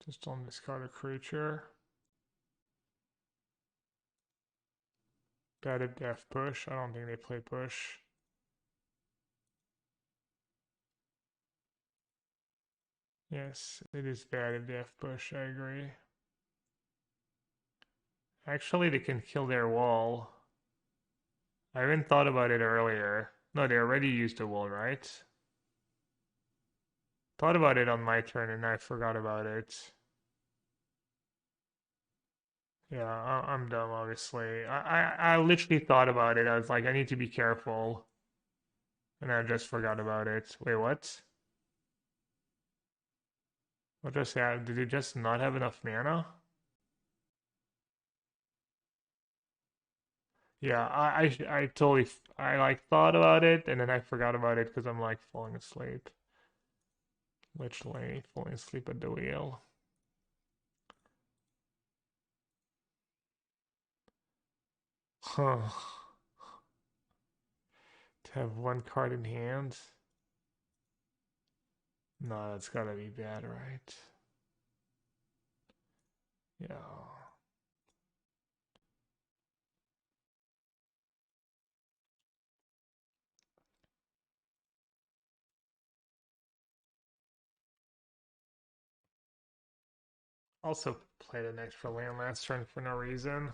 Just don't discard a creature. Bad if they have push. I don't think they play push. Yes, it is bad if they have push, I agree. Actually, they can kill their wall. I haven't thought about it earlier. No, they already used the wall, right? Thought about it on my turn and I forgot about it. Yeah, I'm dumb, obviously. I literally thought about it. I was like, I need to be careful. And I just forgot about it. Wait, what? What just happened? Did you just not have enough mana? Yeah, I totally, I like thought about it and then I forgot about it because I'm like falling asleep. Literally falling asleep at the wheel. Huh. To have one card in hand? No, that's gotta be bad, right? Yeah. Also played an extra land last turn for no reason.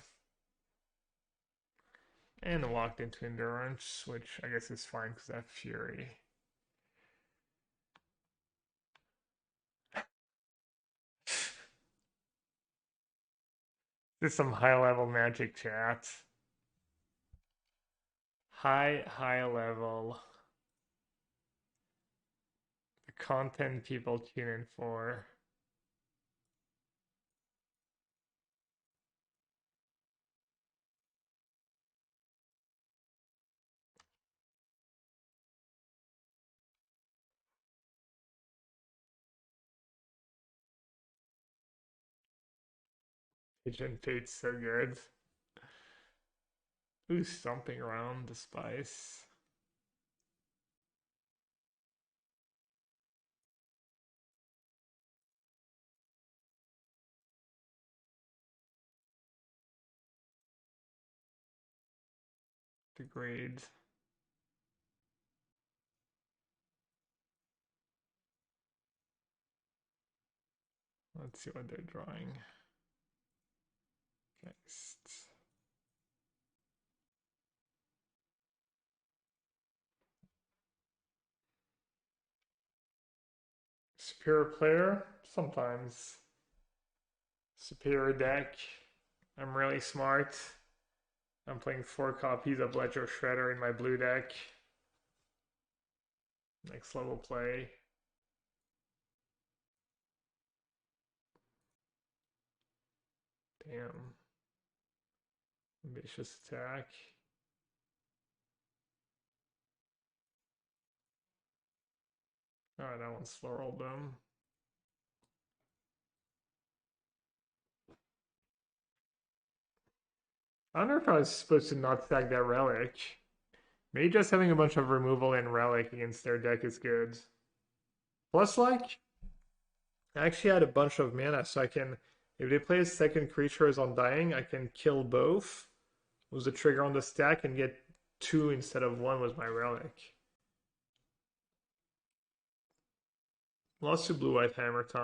And walked into Endurance, which I guess is fine because I have Fury. This is some high level Magic chat. High level. The content people tune in for. Agent Fate's so good. Ooh, stomping around the spice. Degrade. Let's see what they're drawing. Next. Superior player? Sometimes. Superior deck. I'm really smart. I'm playing 4 copies of Ledger Shredder in my blue deck. Next level play. Damn. Ambitious attack. Alright, that one's slow rolled them. I wonder if I was supposed to not sack that relic. Maybe just having a bunch of removal and relic against their deck is good. Plus, like, I actually had a bunch of mana, so I can, if they play a second creature as Undying, I can kill both. Was the trigger on the stack and get 2 instead of 1 was my relic. Lost to blue-white hammer time.